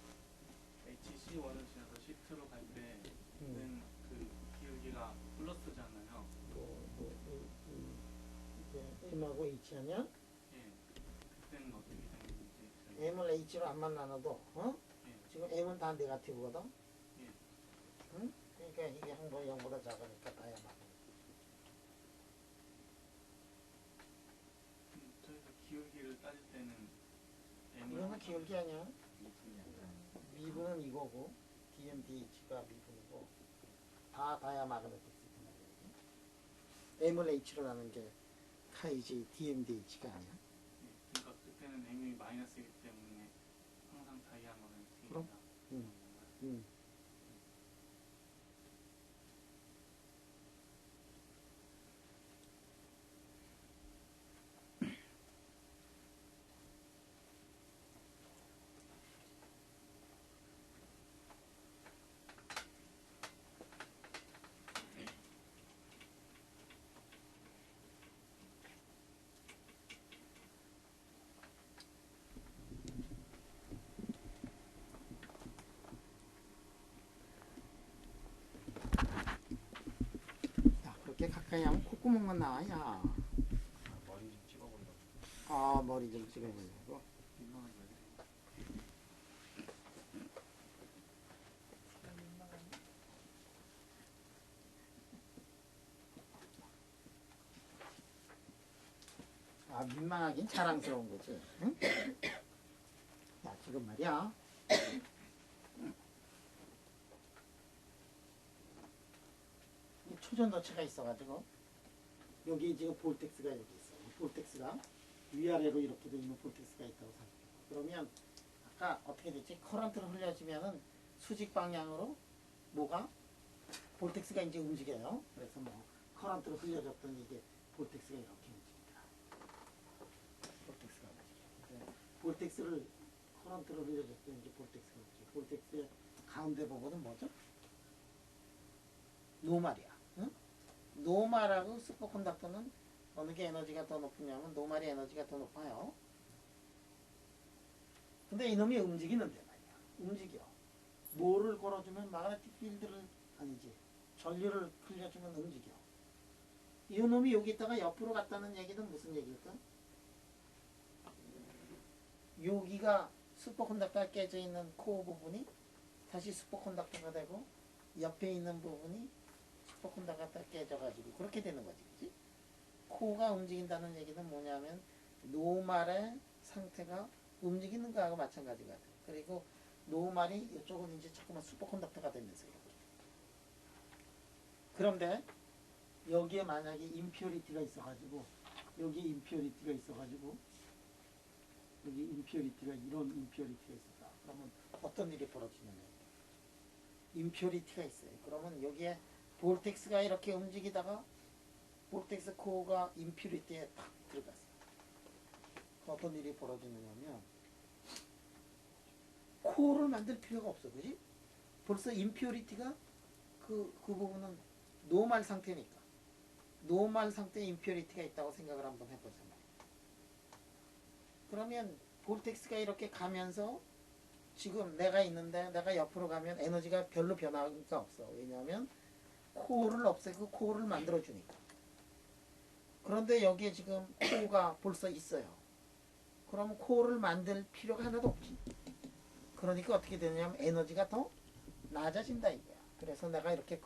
HC1을 지나서 C2로 갈 때는 그 기울기가 플러스잖아요. 이게 M하고 H 하냐? 예. 그때는 어떻게 되는지 M을 H로 안만 나눠도 예. 지금 M은 다 네가티브거든. 예. 응? 그러니까 이게 항상 0보다 작으니까 다야만. 저희가 기울기를 따질 때는 이거는 기울기 아니야? 미분은 이거고 DMDH가 미분이고 다 다야 마그네틱스란 말이지. M을 H로 나눈 게 카이지 DMDH가 아니야? 그러니까 그때는 M이 마이너스이기 때문에 항상 다이아몬은 그럼? 그렇게 가까이 하면 콧구멍만 나와. 야. 머리 좀 찍어보려고. 아, 머리 좀 찍어보려고. 아, 민망하긴 자랑스러운 거지. 응? 야, 지금 말이야. 이 초전도체가 있어가지고 여기 지금 볼텍스가 여기 있어. 이 볼텍스가 위아래로 이렇게 돼 있는 볼텍스가 있다고 생각해. 그러면 아까 어떻게 됐지? 커런트를 흘려주면은 수직 방향으로 뭐가 볼텍스가 이제 움직여요. 그래서 뭐 커런트를 흘려줬더니 이게 볼텍스가 이렇게 움직이더라. 볼텍스가 움직여. 볼텍스를 커런트를 흘려줬더니 이제 볼텍스가 움직여. 볼텍스의 가운데 부분은 뭐죠? 노말이야. 응? 노말하고 슈퍼컨덕터는 어느 게 에너지가 더 높으냐면 노말의 에너지가 더 높아요. 근데 이놈이 움직이는데 말이야. 움직여. 뭐를 걸어주면 마그네틱 필드를 아니지. 전류를 흘려주면 움직여. 이 놈이 여기 있다가 옆으로 갔다는 얘기는 무슨 얘기일까? 여기가 슈퍼컨덕터가 깨져 있는 코어 부분이 다시 슈퍼컨덕터가 되고 옆에 있는 부분이 슈퍼컨덕터가 깨져가지고 그렇게 되는 거지, 그치? 코어가 움직인다는 얘기는 뭐냐면 노말의 상태가 움직이는 거하고 마찬가지가 돼. 그리고 노말이 이쪽은 이제 자꾸만 슈퍼컨덕터가 되면서 이렇게. 그런데 여기에 만약에 임퓨리티가 있어가지고 여기 임퓨리티가 있어가지고 여기 임퓨리티가 이런 임퓨리티가 있었다. 그러면 어떤 일이 벌어지냐면 임퓨리티가 있어요. 그러면 여기에 볼텍스가 이렇게 움직이다가 볼텍스 코어가 임퓨리티에 탁 들어갔어요. 어떤 일이 벌어지느냐면 코어를 만들 필요가 없어, 그지? 벌써 임퓨리티가 그 부분은 노멀 상태니까. 노멀 상태에 임퓨리티가 있다고 생각을 한번 해보자 말이야. 그러면 볼텍스가 이렇게 가면서 지금 내가 있는데 내가 옆으로 가면 에너지가 별로 변화가 없어. 왜냐하면 코어를 없애고 코어를 만들어주니까. 그런데 여기에 지금 코어가 벌써 있어요. 그러면 코어를 만들 필요가 하나도 없지. 그러니까 어떻게 되냐면 에너지가 더 낮아진다 이거야. 그래서 내가 이렇게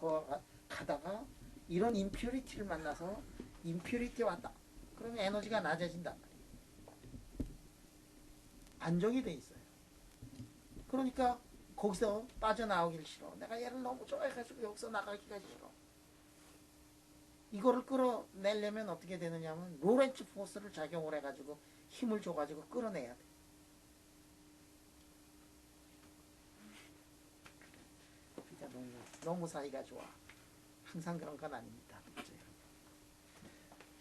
가다가 이런 임퓨리티를 만나서 임퓨리티 왔다. 그러면 에너지가 낮아진단 말이야. 안정이 돼 있어요. 그러니까 거기서 빠져나오길 싫어. 내가 얘를 너무 좋아해가지고 여기서 나가기가 싫어. 이거를 끌어내려면 어떻게 되느냐면 로렌츠 포스를 작용을 해가지고 힘을 줘가지고 끌어내야 돼. 그러니까 너무 사이가 좋아. 항상 그런 건 아닙니다.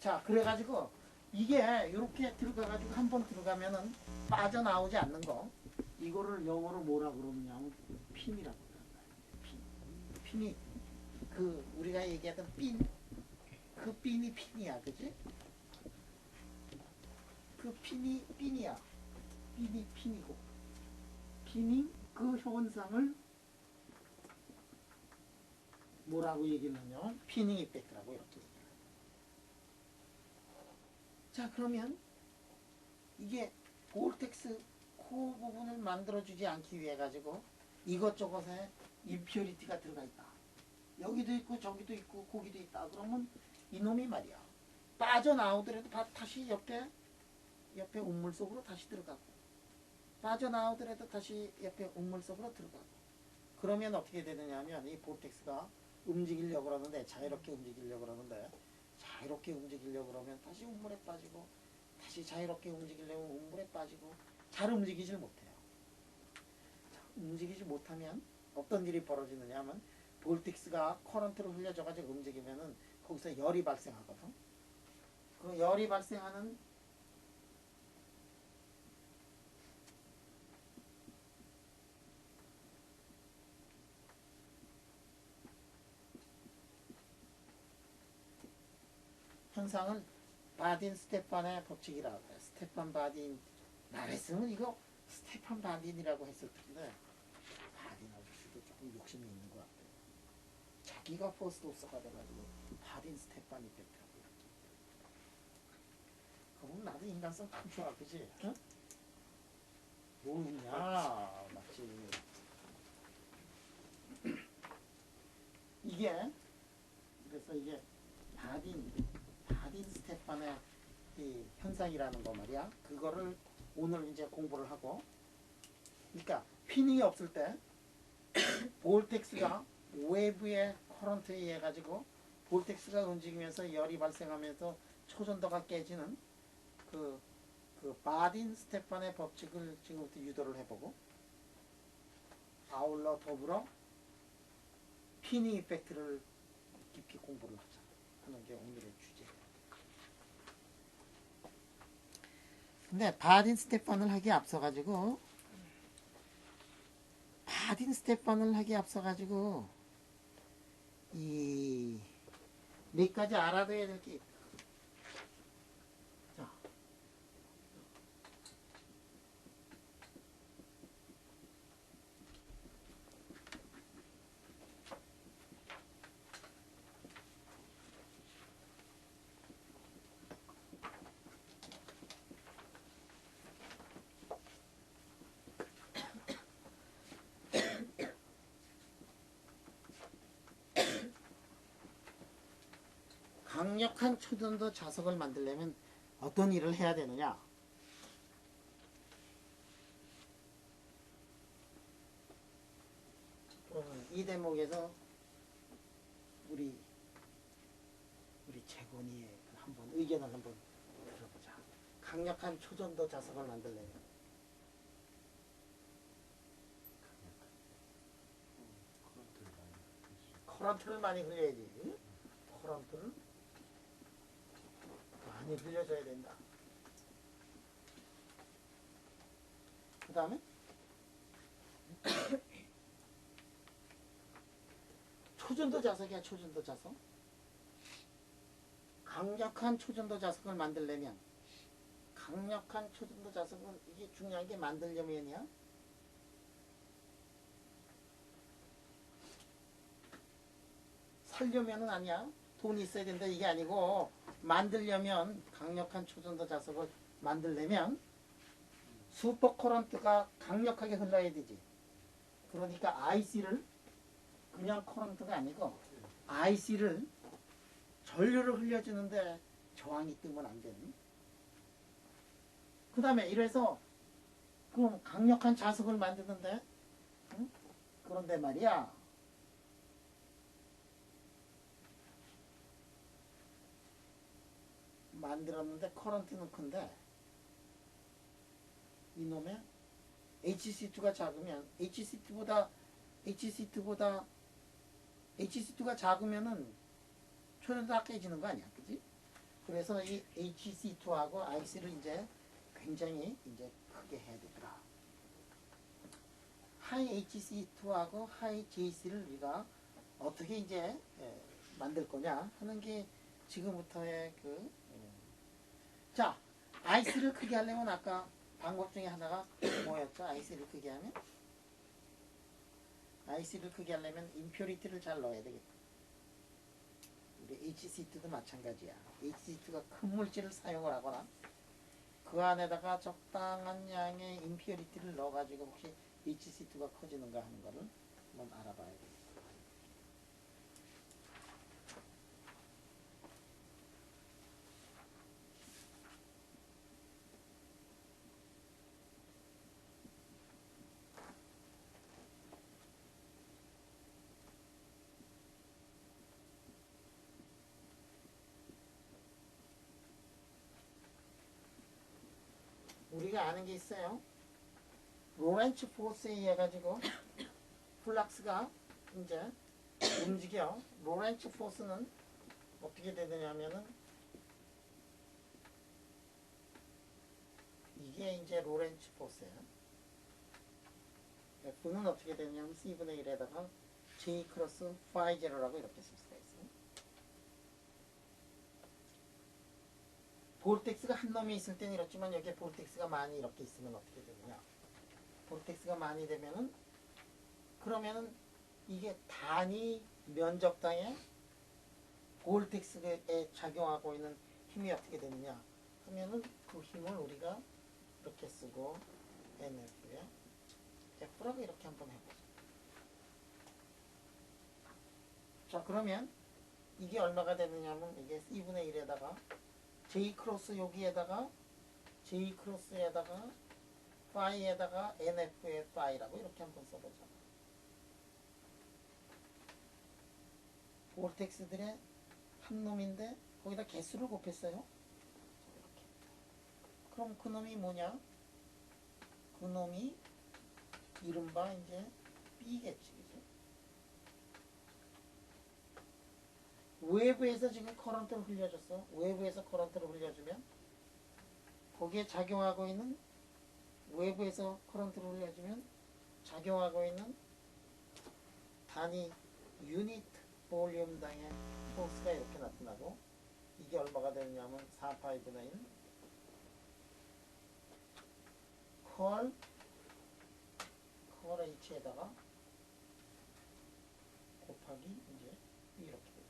자, 그래가지고 이게 이렇게 들어가가지고 한번 들어가면은 빠져나오지 않는 거. 이거를 영어로 뭐라 그러느냐면 핀이라고 그런다. 핀이 그 우리가 얘기하던 그 핀이 핀이야, 그지? 그 핀이 핀이야. 핀이 핀이고 핀이 그 현상을 뭐라고 얘기를 하냐면 피닝 이펙트라고 이렇게 얘기해요. 자, 그러면 이게 볼텍스 코어 부분을 만들어주지 않기 위해 가지고 이것저것에 임퓨리티가 들어가 있다. 여기도 있고 저기도 있고 거기도 있다. 그러면 이놈이 말이야. 빠져나오더라도 다시 옆에 우물 속으로 다시 들어가고 빠져나오더라도 다시 옆에 우물 속으로 들어가고 그러면 어떻게 되느냐 하면 이 볼텍스가 움직이려고 그러는데 자유롭게 움직이려고 그러는데 자유롭게 움직이려고 그러면 다시 우물에 빠지고 다시 자유롭게 움직이려면 우물에 빠지고 잘 움직이질 못해요. 움직이지 못하면 어떤 일이 벌어지느냐 하면 볼텍스가 커런트를 흘려줘 가지고 움직이면은 거기서 열이 발생하거든. 그 열이 발생하는 현상을 바딘 스테판의 법칙이라고 해요. 스테판 바딘 말했으면 이거 스테판 바딘이라고 했을 텐데 바딘 아저씨도 조금 욕심이 있는 것 같아요. 자기가 포스트옵서가 돼가지고 바딘 스테판 이펙트라고 이렇게. 그럼 나도 인간성 참 좋아, 그지? 응? 모르냐 맞지. 이게 그래서 이게 바딘 스테판의 이 현상이라는 거 말이야. 그거를 오늘 이제 공부를 하고, 그러니까 피닝이 없을 때 볼텍스가 외부의 커런트에 의해 가지고 볼텍스가 움직이면서 열이 발생하면서 초전도가 깨지는 그 바딘 스테판의 법칙을 지금부터 유도를 해보고, 아울러 더불어 피닝 이펙트를 깊이 공부를 하는 게 오늘의 주제예요. 근데 바딘 스테판을 하기에 앞서가지고 이 몇 가지 알아둬야 될 게 있다. 자, 강력한 초전도 자석을 만들려면 어떤 일을 해야 되느냐? 이 대목에서 우리 재곤이의 한번 의견을 한번 들어보자. 강력한 초전도 자석을 만들려면 커런트를 많이 흘려야지. 응? 커런트를 많이 흘려줘야 된다. 그 다음에 초전도 자석이야, 초전도 자석. 강력한 초전도 자석을 만들려면, 강력한 초전도 자석은 이게 중요한 게 만들려면이야. 살려면은 아니야. 돈이 있어야 된다 이게 아니고, 만들려면, 강력한 초전도 자석을 만들려면 슈퍼 커런트가 강력하게 흘러야 되지. 그러니까 IC를 그냥 커런트가 아니고 IC를 전류를 흘려주는데 저항이 뜨면 안 되는. 그 다음에 이래서 그럼 강력한 자석을 만드는데, 응? 그런데 말이야, 만들었는데 커런트는 큰데 이놈의 HC2가 작으면 HC2가 작으면은 초전도 다 깨지는 거 아니야, 그지? 그래서 이 HC2하고 IC를 이제 굉장히 이제 크게 해야 되더라. 하이 HC2하고 하이 JC를 우리가 어떻게 이제 만들 거냐 하는 게 지금부터의 자, IC를 크게 하려면 아까 방법 중에 하나가 뭐였죠? IC를 크게 하면? IC를 크게 하려면 임퓨리티를 잘 넣어야 되겠다. 우리 HC2도 마찬가지야. HC2가 큰 물질을 사용을 하거나 그 안에다가 적당한 양의 임퓨리티를 넣어가지고 혹시 HC2가 커지는가 하는 거를 한번 알아봐야 돼. 우리가 아는 게 있어요. 로렌츠 포스에 의해 가지고 플락스가 이제 움직여. 로렌츠 포스는 어떻게 되느냐면은 이게 이제 로렌츠 포스예요. F는 어떻게 되냐면 C분의 1에다가 J 크로스 phi 제로라고 이렇게 쓸 수가 있어요. 볼텍스가 한 놈이 있을 때는 이렇지만 여기에 볼텍스가 많이 이렇게 있으면 어떻게 되느냐. 볼텍스가 많이 되면은 그러면은 이게 단위 면적당에 볼텍스에 작용하고 있는 힘이 어떻게 되느냐 하면은 그 힘을 우리가 이렇게 쓰고 NF에 F라고 이렇게 한번 해보죠. 자, 그러면 이게 얼마가 되느냐면 이게 C분의 1에다가 J 크로스 여기에다가 J 크로스에다가 파이에다가 NF의 파이라고 이렇게 한번 써보자. 볼텍스들의 한 놈인데 거기다 개수를 곱했어요. 이렇게. 그럼 그 놈이 뭐냐? 그 놈이 이른바 이제 B겠지, 그죠? 외부에서 지금 커런트를 흘려줬어. 외부에서 커런트를 흘려주면 거기에 작용하고 있는 외부에서 커런트를 흘려주면 작용하고 있는 단위 유닛 볼륨당의 포스가 이렇게 나타나고 이게 얼마가 되느냐면 4파이분의 1 컬 H에다가 곱하기 이제 이렇게 됩니다.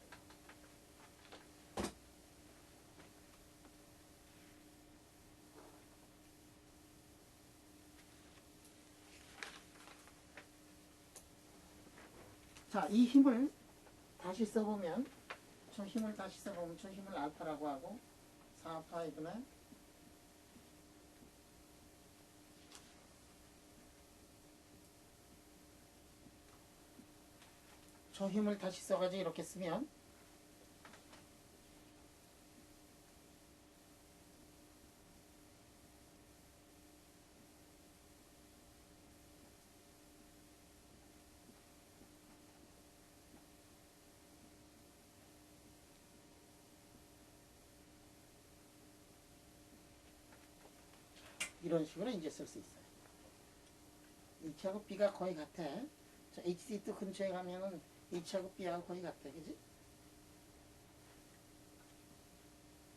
자, 이 힘을 다시 써보면 저 힘을 알파라고 하고 4파이분의 저 힘을 다시 써가지고 이렇게 쓰면 이런 식으로 이제 쓸 수 있어요. H하고 B가 거의 같아. 자, HC2 근처에 가면은 H하고 B하고 거의 같다. 그지?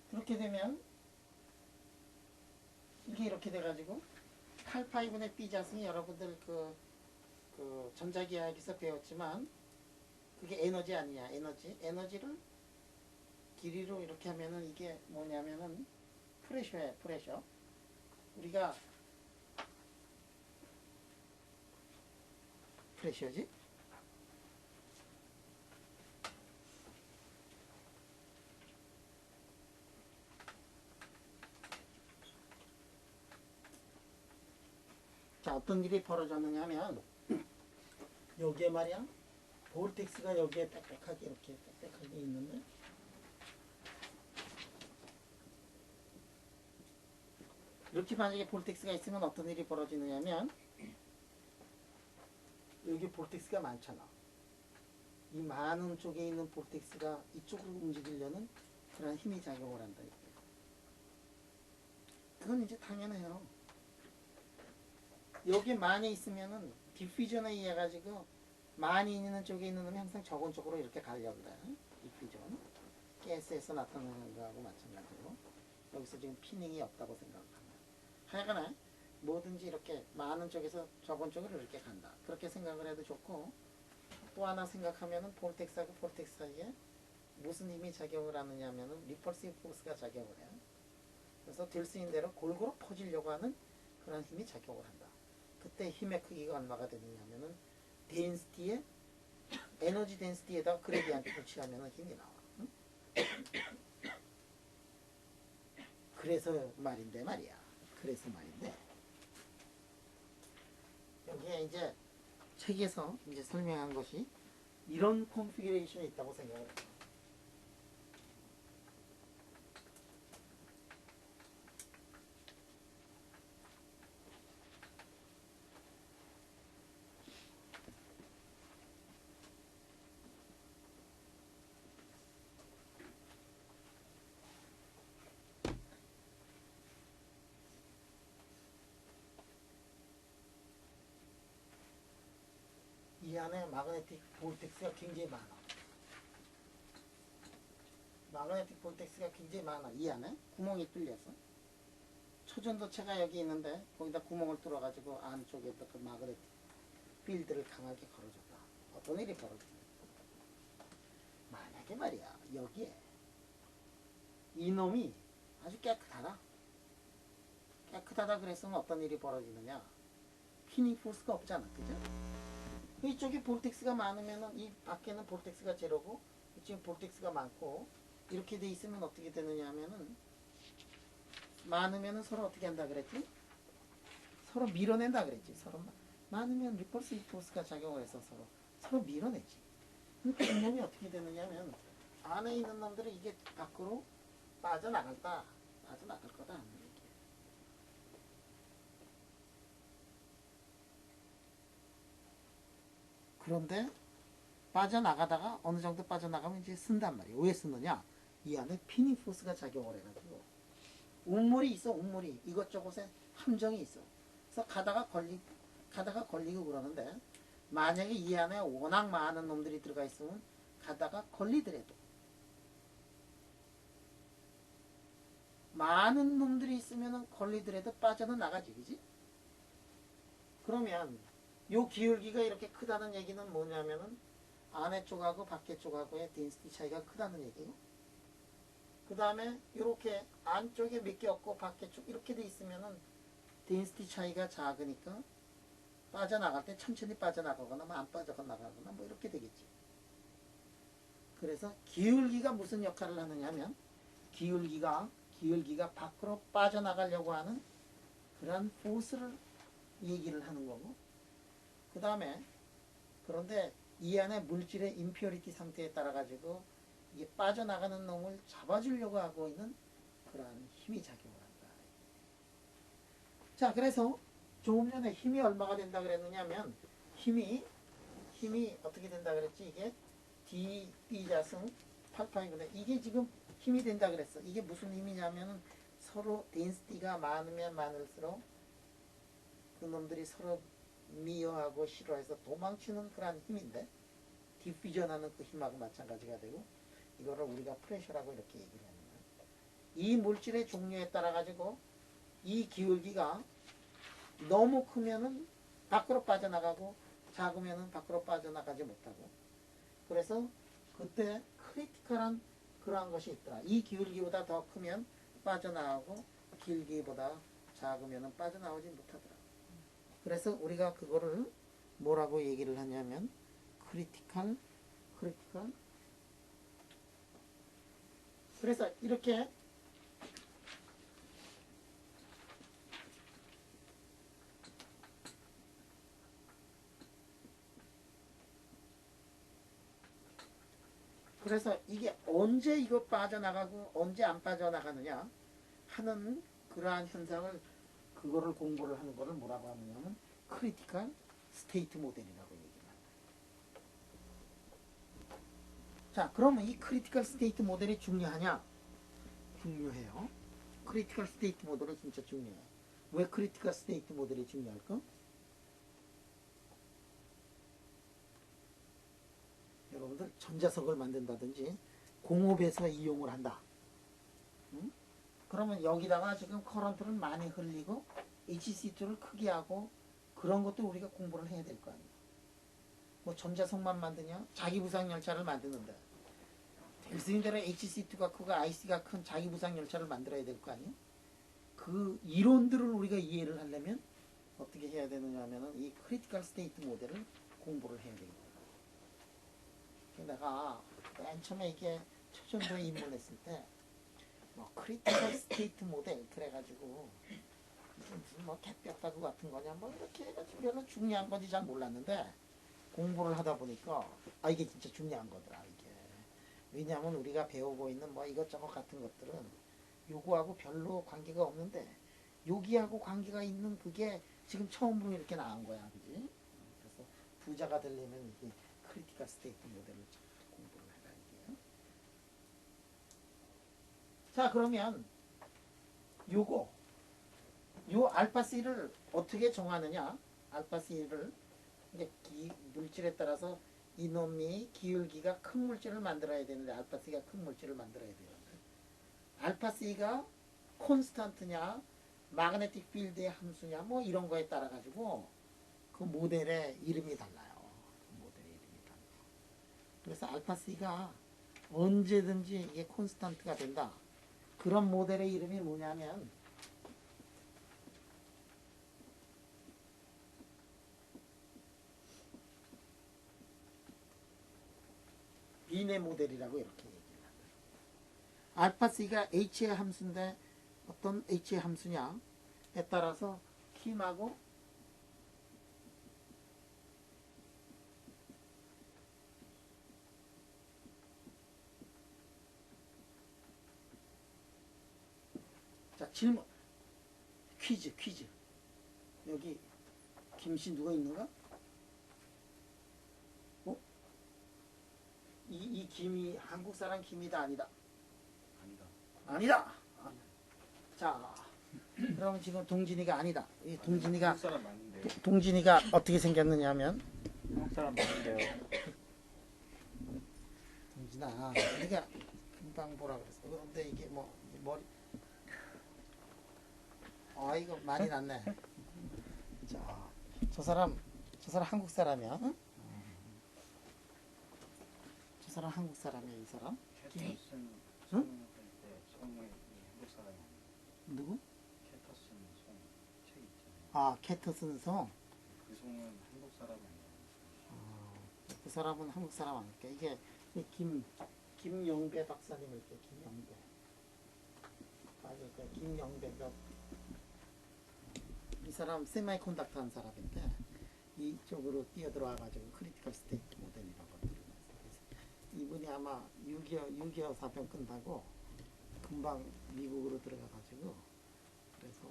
그렇게 되면 이게 이렇게 돼가지고 8파이분의 B 자승이 여러분들 그 전자기하학에서 배웠지만 그게 에너지 아니냐. 에너지를 길이로 이렇게 하면은 이게 뭐냐면은 프레셔야. 프레셔. 우리가 프레셔지? 자, 어떤 일이 벌어졌느냐 하면 여기에 말이야 볼텍스가 여기에 빽빽하게 이렇게 빽빽하게 있는데 이렇게 만약에 볼텍스가 있으면 어떤 일이 벌어지느냐 하면 여기 볼텍스가 많잖아. 이 많은 쪽에 있는 볼텍스가 이쪽으로 움직이려는 그런 힘이 작용을 한다. 그건 이제 당연해요. 여기 많이 있으면은 디퓨전에 의해 가지고 많이 있는 쪽에 있는 놈이 항상 적은 쪽으로 이렇게 가려고 그래. 디퓨전. 가스에서 나타나는 거하고 마찬가지로 여기서 지금 피닝이 없다고 생각하면 하여간에 뭐든지 이렇게 많은 쪽에서 적은 쪽으로 이렇게 간다. 그렇게 생각을 해도 좋고 또 하나 생각하면은 볼텍스하고 볼텍스 사이에 무슨 힘이 작용을 하느냐 하면은 리펄시브 포스가 작용을 해요. 그래서 될 수 있는 대로 골고루 퍼지려고 하는 그런 힘이 작용을 한다. 그때 힘의 크기가 얼마가 되느냐 하면은 덴시티에 에너지 덴시티에다가 그레디언트를 취하면은 힘이 나와. 응? 그래서 말인데 말이야. 그래서 말인데 여기에 이제 책에서 이제 설명한 것이 이런 컨피규레이션이 있다고 생각을 해요. 이 안에 마그네틱 볼텍스가 굉장히 많아. 마그네틱 볼텍스가 굉장히 많아. 이 안에 구멍이 뚫려서 초전도체가 여기 있는데 거기다 구멍을 뚫어가지고 안쪽에다 그 마그네틱 필드를 강하게 걸어줬다. 어떤 일이 벌어지냐? 만약에 말이야 여기에 이놈이 아주 깨끗하다. 깨끗하다 그랬으면 어떤 일이 벌어지느냐? 피닝 포스가 없잖아. 그죠? 이쪽에 볼텍스가 많으면은 이 밖에는 볼텍스가 제로고 이쪽에 볼텍스가 많고 이렇게 돼 있으면 어떻게 되느냐 하면은 많으면은 서로 어떻게 한다 그랬지? 서로 밀어낸다 그랬지. 서로 많으면 리펄시브 포스가 작용을 해서 서로 밀어내지. 그러니까 이놈이 어떻게 되느냐 하면 안에 있는 놈들은 이게 밖으로 빠져나갈 거다 하는 얘기예요. 그런데 빠져나가다가 어느 정도 빠져나가면 이제 쓴단 말이에요. 왜 쓰느냐? 이 안에 피닝 포스가 작용을 해가지고 운물이 있어. 운물이 이것저것에 함정이 있어. 그래서 가다가 걸리고 그러는데 만약에 이 안에 워낙 많은 놈들이 들어가 있으면 가다가 걸리더라도 많은 놈들이 있으면 걸리더라도 빠져는 나가지. 그지? 그러면 요 기울기가 이렇게 크다는 얘기는 뭐냐면은 안에 쪽하고 밖에 쪽하고의 덴시티 차이가 크다는 얘기고 그 다음에 이렇게 안쪽에 몇 개 없고 밖에 쪽 이렇게 돼 있으면은 덴시티 차이가 작으니까 빠져나갈 때 천천히 빠져나가거나 뭐 안 빠져나가거나 뭐 이렇게 되겠지. 그래서 기울기가 무슨 역할을 하느냐 하면 기울기가 밖으로 빠져나가려고 하는 그런 포스를 얘기를 하는 거고 그 다음에 그런데 이 안에 물질의 임퓨리티 상태에 따라 가지고 이게 빠져나가는 놈을 잡아주려고 하고 있는 그러한 힘이 작용을 한다. 자, 그래서 조금 전에 힘이 얼마가 된다 그랬느냐면 힘이 어떻게 된다 그랬지? 이게 D 자승 8파이인데 이게 지금 힘이 된다 그랬어. 이게 무슨 힘이냐면은 서로 덴시티가 많으면 많을수록 그 놈들이 서로 미워하고 싫어해서 도망치는 그런 힘인데 디퓨전하는 그 힘하고 마찬가지가 되고 이거를 우리가 프레셔라고 이렇게 얘기를 하는 거예요. 이 물질의 종류에 따라 가지고 이 기울기가 너무 크면은 밖으로 빠져나가고 작으면은 밖으로 빠져나가지 못하고 그래서 그때 크리티컬한 그러한 것이 있더라. 이 기울기보다 더 크면 빠져나가고 길기보다 작으면은 빠져나오지 못하더라. 그래서 우리가 그거를 뭐라고 얘기를 하냐면 크리티컬 그래서 이렇게 그래서 이게 언제 이거 빠져나가고 언제 안 빠져나가느냐 하는 그러한 현상을 그거를 공부를 하는 거를 뭐라고 하느냐면 크리티컬 스테이트 모델이라고 얘기를 합니다. 자, 그러면 이 크리티컬 스테이트 모델이 중요하냐? 중요해요. 크리티컬 스테이트 모델은 진짜 중요해요. 왜 크리티컬 스테이트 모델이 중요할까? 여러분들 전자석을 만든다든지 공업에서 이용을 한다. 응? 그러면 여기다가 지금 커런트를 많이 흘리고 HC2를 크게 하고 그런 것도 우리가 공부를 해야 될 거 아니에요. 뭐 전자석만 만드냐? 자기 부상 열차를 만드는데 델스인대로 HC2가 크고 IC가 큰 자기 부상 열차를 만들어야 될 거 아니에요? 그 이론들을 우리가 이해를 하려면 어떻게 해야 되느냐 하면은 이 크리티컬 스테이트 모델을 공부를 해야 되겠다. 내가 맨 처음에 이게 초전도에 입문했을 때 뭐 크리티컬 스테이트 모델 그래가지고 무슨 뭐 캣뼈다구 같은 거냐 뭐 이렇게 해가지고 별로 중요한 건지 잘 몰랐는데 공부를 하다 보니까 아 이게 진짜 중요한 거더라 이게. 왜냐하면 우리가 배우고 있는 뭐 이것저것 같은 것들은 요거하고 별로 관계가 없는데 여기하고 관계가 있는 그게 지금 처음으로 이렇게 나온 거야, 그지? 그래서 부자가 되려면 이게 크리티컬 스테이트 모델을 공부를 해라 이게요. 자, 그러면 요 알파 C를 어떻게 정하느냐? 알파 C를 이제 물질에 따라서 이놈이 기울기가 큰 물질을 만들어야 되는데 알파 C가 큰 물질을 만들어야 되는데 알파 C가 콘스탄트냐 마그네틱 필드의 함수냐 뭐 이런 거에 따라 가지고 그 모델의 이름이 달라요. 그 모델의 이름이 달라요. 그래서 알파 C가 언제든지 이게 콘스탄트가 된다. 그런 모델의 이름이 뭐냐면 비네 모델이라고 이렇게 얘기를 한다. 알파 C가 H의 함수인데 어떤 H의 함수냐에 따라서 킴하고 자 질문 퀴즈 여기 김씨 누가 있는가? 이 김이 한국 사람 김이다 아니다? 아니다. 자, 그럼 지금 동진이가 아니다. 이 동진이가 한국 사람 맞는데. 동진이가 어떻게 생겼느냐면 한국 사람 맞는데요. 동진아, 네가 금방 보라 그랬어. 그런데 이게 뭐 머리 이거 많이 났네. 자, 저 사람 한국 사람이야. 응? 저 사람 한국 사람이야, 이 사람. 캐터슨 응? 성이 한국 사람이 아니에요. 누구? 캐터슨 송책 있잖아요. 아, 캐터슨 성. 그 송은 한국 사람이 아니에요. 그 사람은 한국 사람 아닐까? 이게 김영배 박사님을 때 김영배. 맞을 김영배가 이 사람 세마이컨덕터 한 사람인데 이쪽으로 뛰어들어와가지고 크리티컬 스테이트 모델이라고 들어갔어요. 이분이 아마 6.25 사병 끝나고 금방 미국으로 들어가가지고 그래서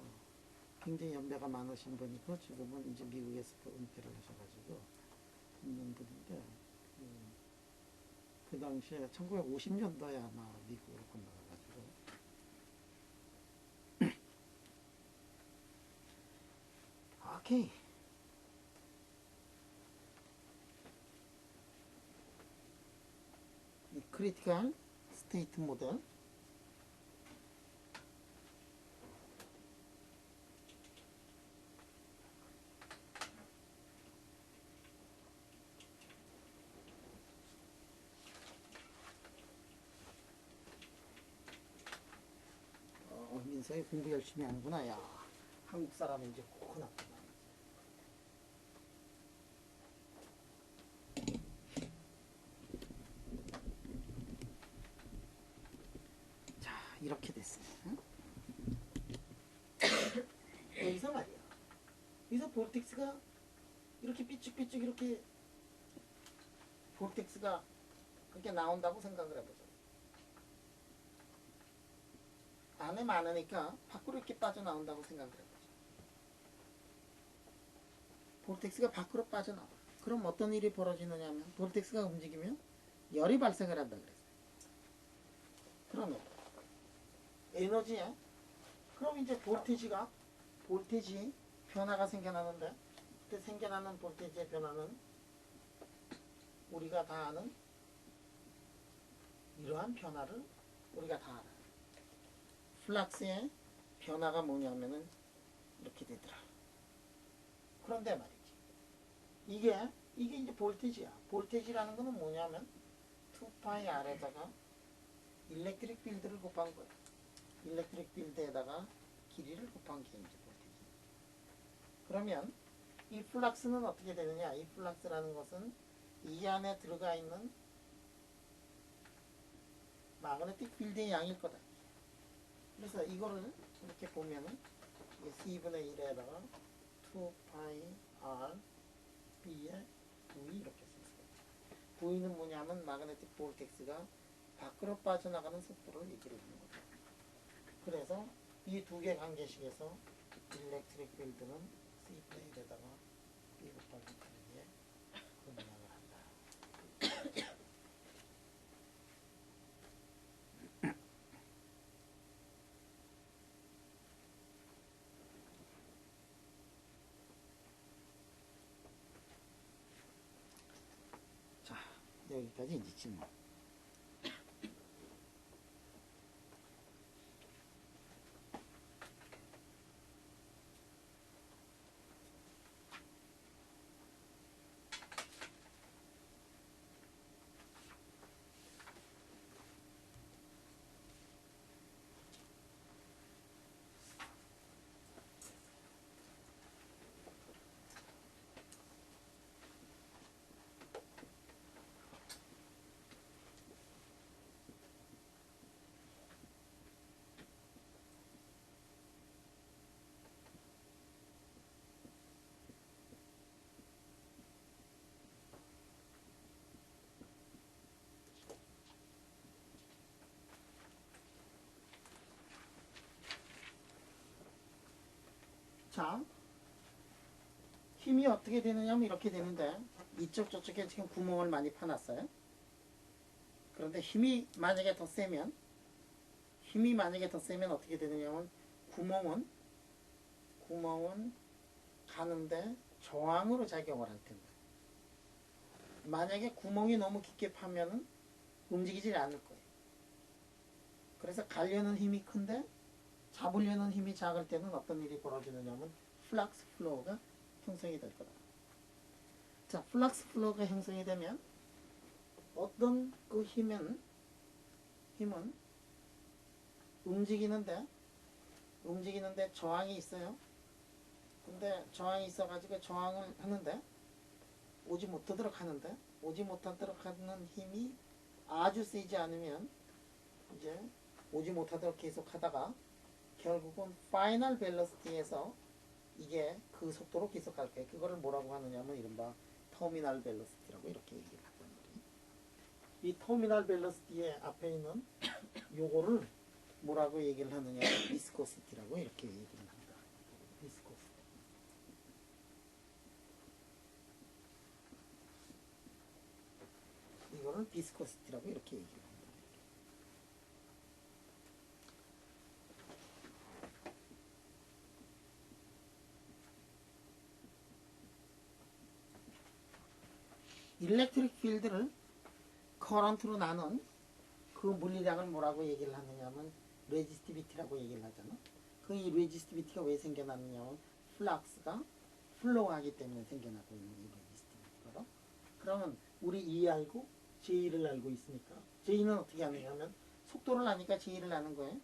굉장히 연배가 많으신 분이고 지금은 이제 미국에서 은퇴를 하셔가지고 있는 분인데 그 당시에 1950년도에 아마 미국으로 건너가가지고 오케이. 크리티컬 스테이트 모델. 민서이 공부 열심히 하는구나. 야, 한국 사람인지 꼭 나쁘다. 자, 이렇게 됐어요. 응? 여기서 말이야. 여기서 볼텍스가 이렇게 삐쭉삐쭉 이렇게 볼텍스가 그렇게 나온다고 생각을 해보죠. 안에 많으니까 밖으로 이렇게 빠져나온다고 생각을 해보죠. 볼텍스가 밖으로 빠져나와. 그럼 어떤 일이 벌어지느냐 하면 볼텍스가 움직이면 열이 발생을 한다 그랬어요. 그러면 에너지에 그럼 이제 볼테지 변화가 생겨나는데 그때 생겨나는 볼테지의 변화는 우리가 다 아는 이러한 변화를 우리가 다 알아요. 플락스의 변화가 뭐냐면은 이렇게 되더라. 그런데 말이지. 이게 이제 볼테지야. 볼테지라는 거는 뭐냐면 2파이 R에다가 일렉트릭 필드를 곱한 거야. 일렉트릭 필드에다가 길이를 곱한 게 이제 볼테지. 그러면 이 플락스는 어떻게 되느냐? 이 플락스라는 것은 이 안에 들어가 있는 마그네틱 필드의 양일 거다. 그래서 이거를 이렇게 보면은 C분의 1에다가 2파이 R B의 V 이렇게 쓰였어요. V는 뭐냐면 마그네틱 볼텍스가 밖으로 빠져나가는 속도를 얘기를 하는 거죠. 그래서 이 두 개 관계식에서 일렉트릭 필드는 C분의 1에다가 B 곱하기 V에 분량을 한다. 자, 여기까지 이제 질문. 자, 힘이 어떻게 되느냐면 이렇게 되는데 이쪽 저쪽에 지금 구멍을 많이 파놨어요. 그런데 힘이 만약에 더 세면 어떻게 되느냐면 구멍은 가는데 저항으로 작용을 할 텐데 만약에 구멍이 너무 깊게 파면은 움직이질 않을 거예요. 그래서 가려는 힘이 큰데 잡으려는 힘이 작을 때는 어떤 일이 벌어지느냐면 플락스 플로우가 형성이 될 거다. 자, 플락스 플로우가 형성이 되면 어떤 그 힘은 움직이는데 저항이 있어요. 근데 저항이 있어가지고 저항을 하는데 오지 못하도록 하는 힘이 아주 세지 않으면 이제 오지 못하도록 계속 하다가 결국은 파이널 벨로시티에서 이게 그 속도로 계속 갈 거예요. 그거를 뭐라고 하느냐면 이른바 터미널 벨로시티라고 이렇게 얘기를 하단 말이에요. 이 터미널 벨로시티의 앞에 있는 요거를 뭐라고 얘기를 하느냐 비스코시티라고 이렇게 얘기를 합니다. 비스코시티. 이거를 비스코시티라고 이렇게 얘기를 합니다. 일렉트릭 필드를 커런트로 나눈 그 물리량을 뭐라고 얘기를 하느냐면 레지스티비티라고 얘기를 하잖아. 그 이 레지스티비티가 왜 생겨났느냐면 플락스가 플로우하기 때문에 생겨나고 있는 이 레지스티비티거든. 그러면 우리 E 알고 J를 알고 있으니까 J는 어떻게 하느냐면 속도를 아니까 J를 아는 거예요.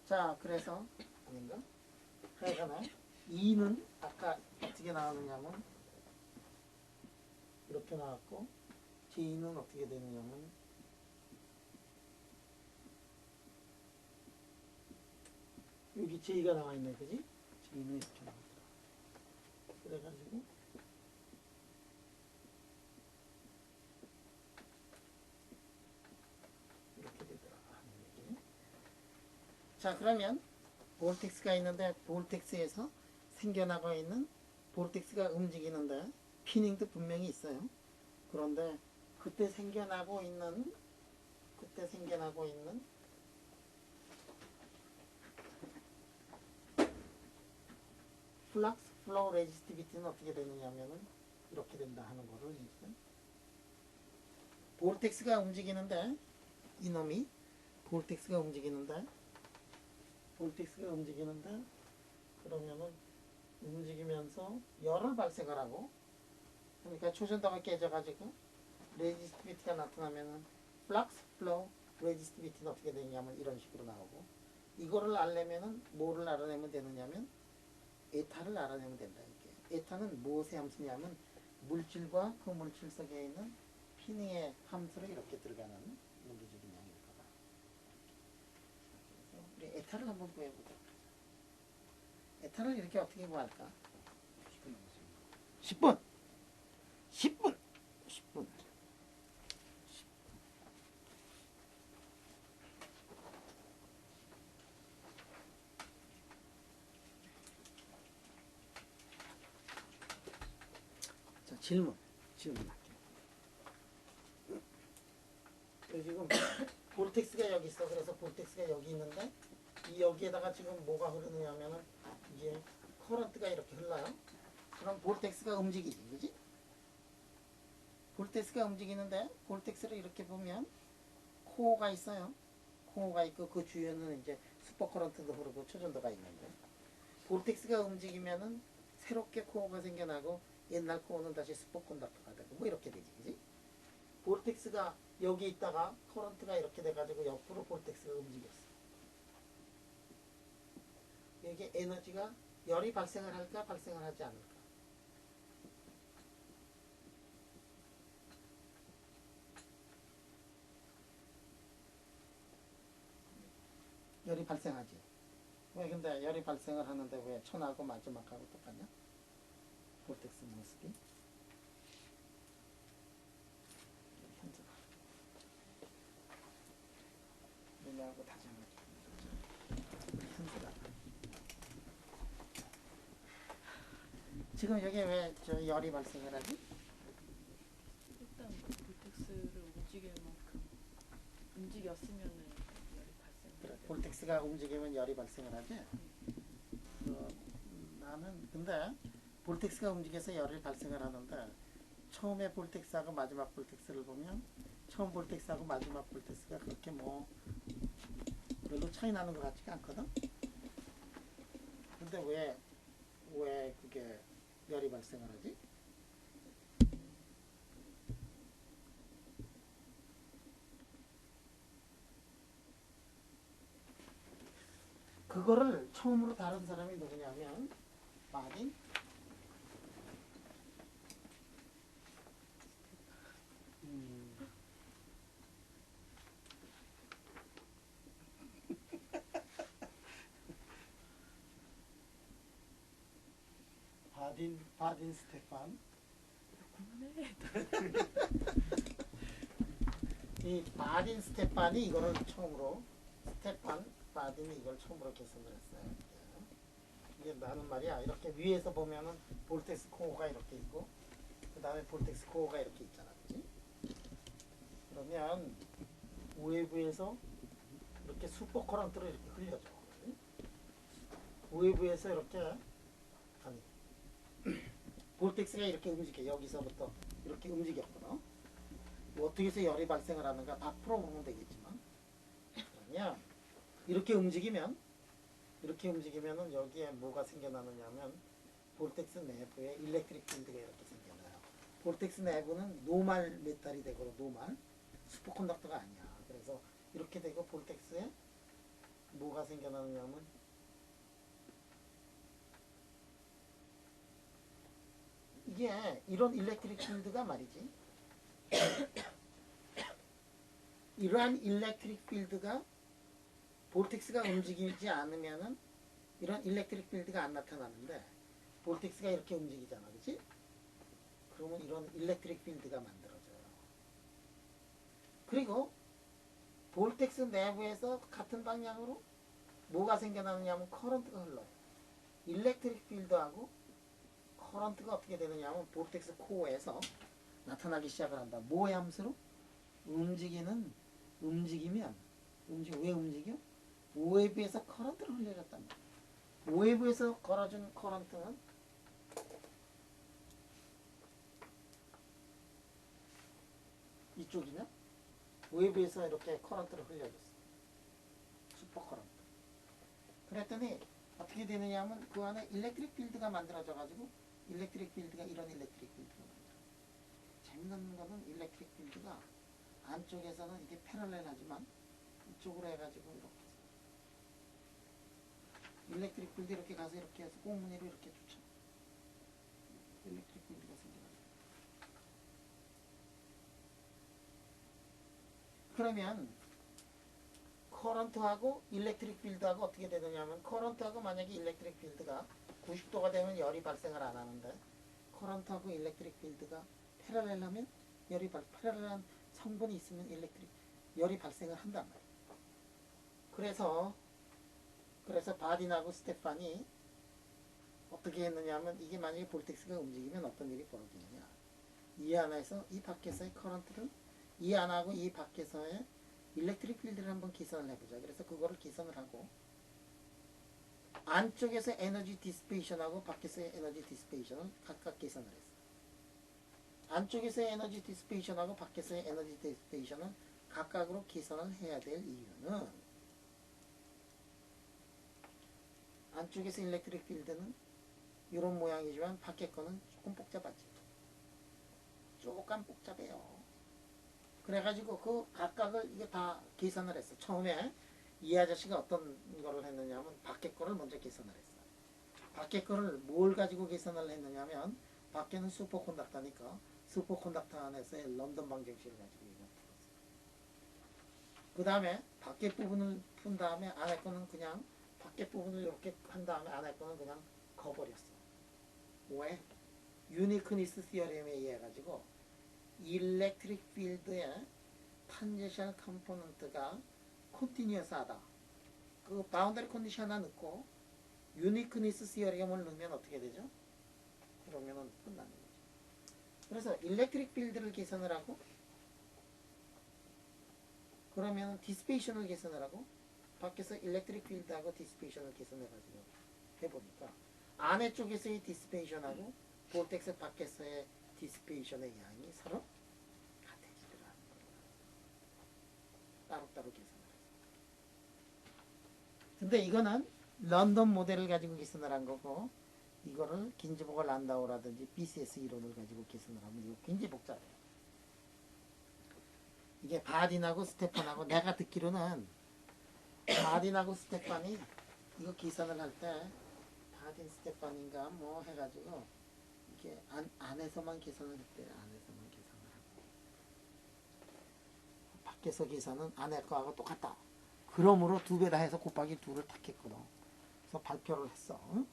자, 그래서 아닌가? 그러잖아요. E는 아까 어떻게 나오느냐면 이렇게 나왔고 J는 어떻게 되느냐면 여기 J가 나와 있네, 그지? J는 이렇게 나오더라. 그래가지고 이렇게 되더라 하는 얘기예요. 자, 그러면 볼텍스가 있는데 볼텍스에서 생겨나고 있는 볼텍스가 움직이는데 피닝도 분명히 있어요. 그런데 그때 생겨나고 있는 플락스 플로우 레지스티비티는 어떻게 되느냐면은 이렇게 된다 하는 거를 이제 볼텍스가 움직이는데 이놈이 볼텍스가 움직이는데 그러면은 움직이면서 열을 발생을 하고 그러니까 초전도가 깨져가지고 레지스티비티가 나타나면은 플락스 플로우 레지스티비티는 어떻게 되냐면 이런 식으로 나오고 이거를 알려면은 뭐를 알아내면 되느냐면 에타를 알아내면 된다. 이게 에타는 무엇의 함수냐면 물질과 그 물질 속에 있는 피닝의 함수로 이렇게 들어가는 물리적인 양일 거다. 그래서 우리 에타를 한번 구해보자. 에타를 이렇게 어떻게 구할까? 10분 남았습니다. 10분. 자, 질문할게요. 지금 볼텍스가 여기 있어. 그래서 볼텍스가 여기 있는데 이 여기에다가 지금 뭐가 흐르느냐면은 이게 커런트가 이렇게 흘러요. 그럼 볼텍스가 움직이지, 그지? 볼텍스가 움직이는데 볼텍스를 이렇게 보면 코어가 있어요. 코어가 있고 그 주위에는 이제 슈퍼커런트도 흐르고 초전도가 있는데 볼텍스가 움직이면은 새롭게 코어가 생겨나고 옛날 코어는 다시 슈퍼컨덕터가 되고 뭐 이렇게 되지, 그지? 볼텍스가 여기 있다가 커런트가 이렇게 돼가지고 옆으로 볼텍스가 움직였어. 이게 에너지가 열이 발생을 할까 발생을 하지 않을까? 열이 발생하지. 왜 근데 열이 발생을 하는데 왜 천하고 마지막하고 똑같냐? 볼텍스 모습이. 현재가. 얘하고 다시 한번 현재가. 지금 여기 왜 저 열이 발생을 하지? 일단 볼텍스를 움직일 만큼 움직였으면은 열이 발생. 그래, 볼텍스가 움직이면 열이 발생을 하지. 나는 근데 볼텍스가 움직여서 열이 발생을 하는데 처음에 볼텍스하고 마지막 볼텍스를 보면 처음 볼텍스하고 마지막 볼텍스가 그렇게 뭐 별로 차이 나는 것 같지가 않거든. 근데 왜 그게 열이 발생을 하지? 그거를 처음으로 다룬 사람이 누구냐면 바딘 바딘 스테판. 이 바딘 스테판이 이거를 처음으로 바딘이 이걸 처음으로 개선을 했어요. 이게 나는 말이야 이렇게 위에서 보면은 볼텍스 코어가 이렇게 있고 그 다음에 볼텍스 코어가 이렇게 있잖아, 그지? 그러면 외부에서 이렇게 슈퍼 커런트를 이렇게 흘려줘. 그지? 외부에서 이렇게 아니 볼텍스가 이렇게 움직여. 여기서부터 이렇게 움직였거든. 뭐 어떻게 해서 열이 발생을 하는가 다 풀어보면 되겠지만 생겨나느냐? 이렇게 움직이면은 여기에 뭐가 생겨나느냐면 볼텍스 내부에 일렉트릭 필드가 이렇게 생겨나요. 볼텍스 내부는 노말 메탈이 되고 노말 슈퍼컨덕터가 아니야. 그래서 이렇게 되고 볼텍스에 뭐가 생겨나느냐면 이게 이런 일렉트릭 필드가 말이지. 이러한 일렉트릭 필드가 볼텍스가 움직이지 않으면은 이런 일렉트릭 필드가 안 나타나는데 볼텍스가 이렇게 움직이잖아, 그렇지? 그러면 이런 일렉트릭 필드가 만들어져요. 그리고 볼텍스 내부에서 같은 방향으로 뭐가 생겨나느냐 하면 커런트가 흘러요. 일렉트릭 필드하고 커런트가 어떻게 되느냐 하면 볼텍스 코어에서 나타나기 시작을 한다. 뭐의 함수로? 움직이면 왜 움직여? 오웨브에서 커런트를 흘려줬단 말이야. 오웨브에서 걸어준 커런트는 이쪽이냐? 웨브에서 이렇게 커런트를 흘려줬어. 슈퍼 커런트. 그랬더니 어떻게 되느냐 하면 그 안에 일렉트릭 필드가 만들어져 가지고 일렉트릭 필드가 이런 일렉트릭 필드가 만들어져. 재미있는 거는 일렉트릭 필드가 안쪽에서는 이게 패럴렐하지만 이쪽으로 해가지고 이렇게 일렉트릭 필드 이렇게 가서 이렇게 해서 꽁무니로 이렇게 쫓아. 일렉트릭 필드가 생겨나요. 그러면 커런트하고 일렉트릭 필드하고 어떻게 되느냐면 커런트하고 만약에 일렉트릭 필드가 90도가 되면 열이 발생을 안 하는데 커런트하고 일렉트릭 필드가 패러렐하면 패러렐한 성분이 있으면 열이 발생을 한단 말이에요. 그래서 바딘하고 스테판이 어떻게 했느냐면 이게 만약에 볼텍스가 움직이면 어떤 일이 벌어지느냐. 이 안에서 이 밖에서의 커런트를 이 안하고 이 밖에서의 일렉트릭 필드를 한번 계산을 해보자. 그래서 그거를 계산을 하고 안쪽에서 에너지 디스페이션하고 밖에서의 에너지 디스페이션을 각각 계산을 했어. 안쪽에서의 에너지 디스페이션하고 밖에서의 에너지 디스페이션을 각각으로 계산을 해야 될 이유는 안쪽에서 일렉트릭 필드는 이런 모양이지만 밖에 거는 조금 복잡하지. 조금 복잡해요. 그래가지고 그 각각을 이게 다 계산을 했어. 처음에 이 아저씨가 어떤 거를 했느냐면 밖에 거를 먼저 계산을 했어. 밖에 거를 뭘 가지고 계산을 했느냐면 밖에는 슈퍼컨덕터니까 슈퍼컨덕터 안에서의 런던 방정식을 가지고 이거 풀었어. 그 다음에 밖에 부분을 푼 다음에 안에 거는 그냥 밖에 부분을 이렇게 한 다음에 안에 거는 그냥 거버렸어. 왜? 유니크니스 시어렘에 의해 가지고 일렉트릭 필드의 탄젠셜 컴포넌트가 컨티뉴어스하다. 그 바운더리 컨디션 하나 넣고 유니크니스 시어렘을 넣으면 어떻게 되죠? 그러면은 끝나는 거죠. 그래서 일렉트릭 필드를 계산을 하고 그러면 디스페이션을 계산을 하고 밖에서 일렉트릭 필드하고 디스페이션을 계산해가지고 해보니까 안에 쪽에서의 디스페이션하고 볼텍스 밖에서의 디스페이션의 양이 서로 같아지더라는 거예요. 따로따로 계산을 해서. 근데 이거는 런던 모델을 가지고 계산을 한 거고 이거를 긴즈버그 란다우라든지 BCS 이론을 가지고 계산을 하면 이거 굉장히 복잡해요. 이게 바딘하고 스테판하고 내가 듣기로는 바딘하고 스테판이 이거 계산을 할 때 바딘 스테판인가 뭐 해가지고 이게 안에서만 계산을 했대요. 안에서만 계산을 하고 밖에서 계산은 안에 거하고 똑같다. 그러므로 2배 다 해서 곱하기 2를 탁 했거든. 그래서 발표를 했어. 응?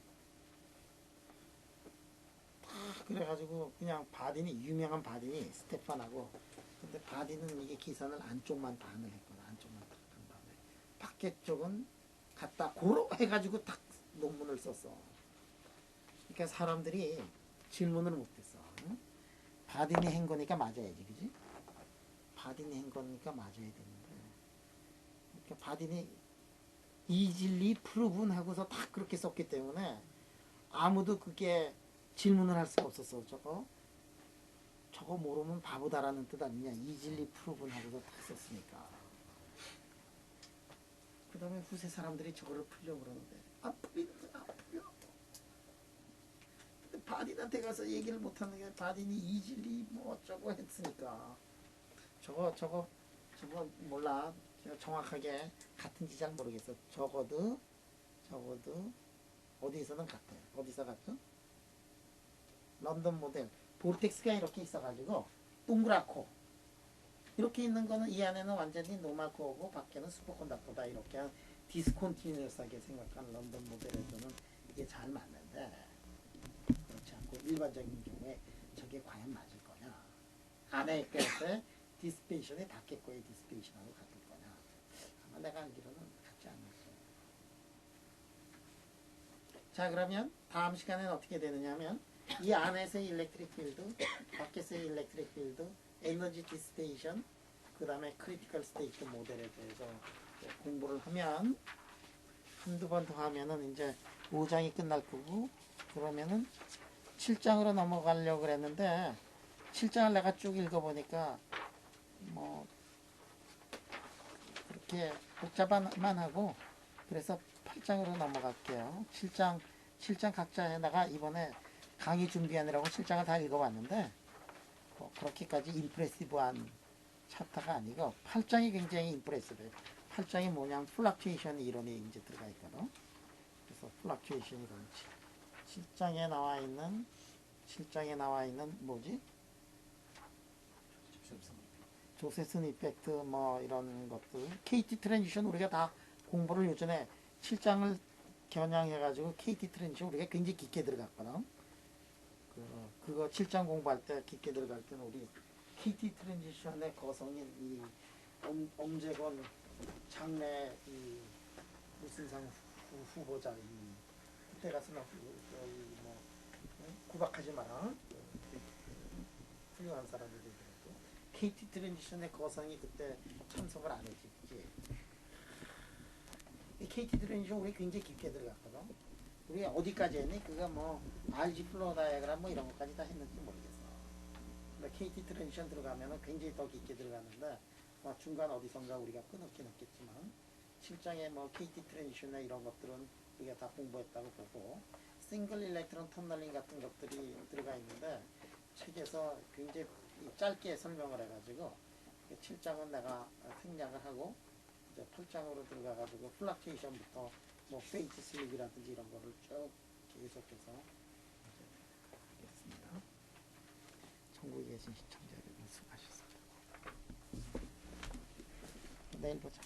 그래가지고 그냥 바딘이 유명한 바딘이 스테판하고 근데 바딘은 이게 계산을 안쪽만 반을 했거든. 안쪽만 딱 한 다음에 밖에 쪽은 갖다 고로 해가지고 딱 논문을 썼어. 그러니까 사람들이 질문을 못했어. 응? 바딘이 한 거니까 맞아야지, 그지? 바딘이 한 거니까 맞아야 되는데 그러니까 바딘이 이질리 프루븐 하고서 딱 그렇게 썼기 때문에 아무도 그게 질문을 할 수가 없었어. 저거 모르면 바보다라는 뜻 아니냐. 이질리 프루븐 하고서 딱 썼으니까. 그 다음에 후세 사람들이 저거를 풀려고 그러는데 안 풀리는데 안 풀려. 근데 바딘한테 가서 얘기를 못하는 게 바딘이 이질리 뭐 어쩌고 했으니까 저거 몰라. 제가 정확하게 같은지 잘 모르겠어. 적어도 어디서는 같아요. 어디서 같죠? 런던 모델 볼텍스가 이렇게 있어가지고 동그랗고 이렇게 있는 거는 이 안에는 완전히 노마코고 밖에는 슈퍼컨덕터다 이렇게 디스콘티뉴어스하게 생각한 런던 모델에서는 이게 잘 맞는데 그렇지 않고 일반적인 경우에 저게 과연 맞을 거냐 안에 껴서 디스페이션의 닿겠고의 디스페이션하고 같을 거냐 아마 내가 알기로는 같지 않을 거예요. 자 그러면 다음 시간에는 어떻게 되느냐면 이 안에서의 일렉트릭 필드 밖에서의 일렉트릭 필드 에너지 디스페이션 그 다음에 크리티컬 스테이트 모델에 대해서 공부를 하면 한두 번 더 하면은 이제 5장이 끝날 거고 그러면은 7장으로 넘어가려고 그랬는데 7장을 내가 쭉 읽어보니까 뭐 그렇게 복잡만 하고 그래서 8장으로 넘어갈게요. 7장 각자에다가 이번에 강의 준비하느라고 7장을 다 읽어봤는데 뭐 그렇게까지 임프레시브한 챕터가 아니고 8장이 굉장히 임프레시브해요. 8장이 뭐냐면 플럭추에이션 이론이 이제 들어가 있거든. 그래서 플럭추에이션 이론 7장에 나와 있는 뭐지? 조세슨 이펙트 뭐 이런 것들 KT 트랜지션 우리가 다 공부를 요즘에 7장을 겨냥해가지고 KT 트랜지션 우리가 굉장히 깊게 들어갔거든. 그거 7장 공부할 때 깊게 들어갈 때는 우리 KT 트랜지션의 거성인 이 엄재건 장래 이 무슨상 후보자 이 그때 가서 뭐 구박하지 마라 훌륭한 사람들이더라도 KT 트랜지션의 거성이 그때 참석을 안 했지. 이 KT 트랜지션 우리 굉장히 깊게 들어갔거든. 우리 어디까지 했니? 그거 뭐 RG 플로우 다이어그램 뭐 이런 것까지 다 했는지 모르겠어. 근데 KT 트랜지션 들어가면은 굉장히 더 깊게 들어가는데 뭐 중간 어디선가 우리가 끊었긴 했겠지만 7장에 뭐 KT 트랜지션이나 이런 것들은 우리가 다 공부했다고 보고 싱글 일렉트론 터널링 같은 것들이 들어가 있는데 책에서 굉장히 짧게 설명을 해가지고 7장은 내가 생략을 하고 이제 8장으로 들어가가지고 플럭추에이션부터 뭐 페이트 슬립이라든지 이런 거를 쭉 계속해서 하겠습니다. 전국에 계신 시청자 여러분 수고하셨습니다. 내일 보자.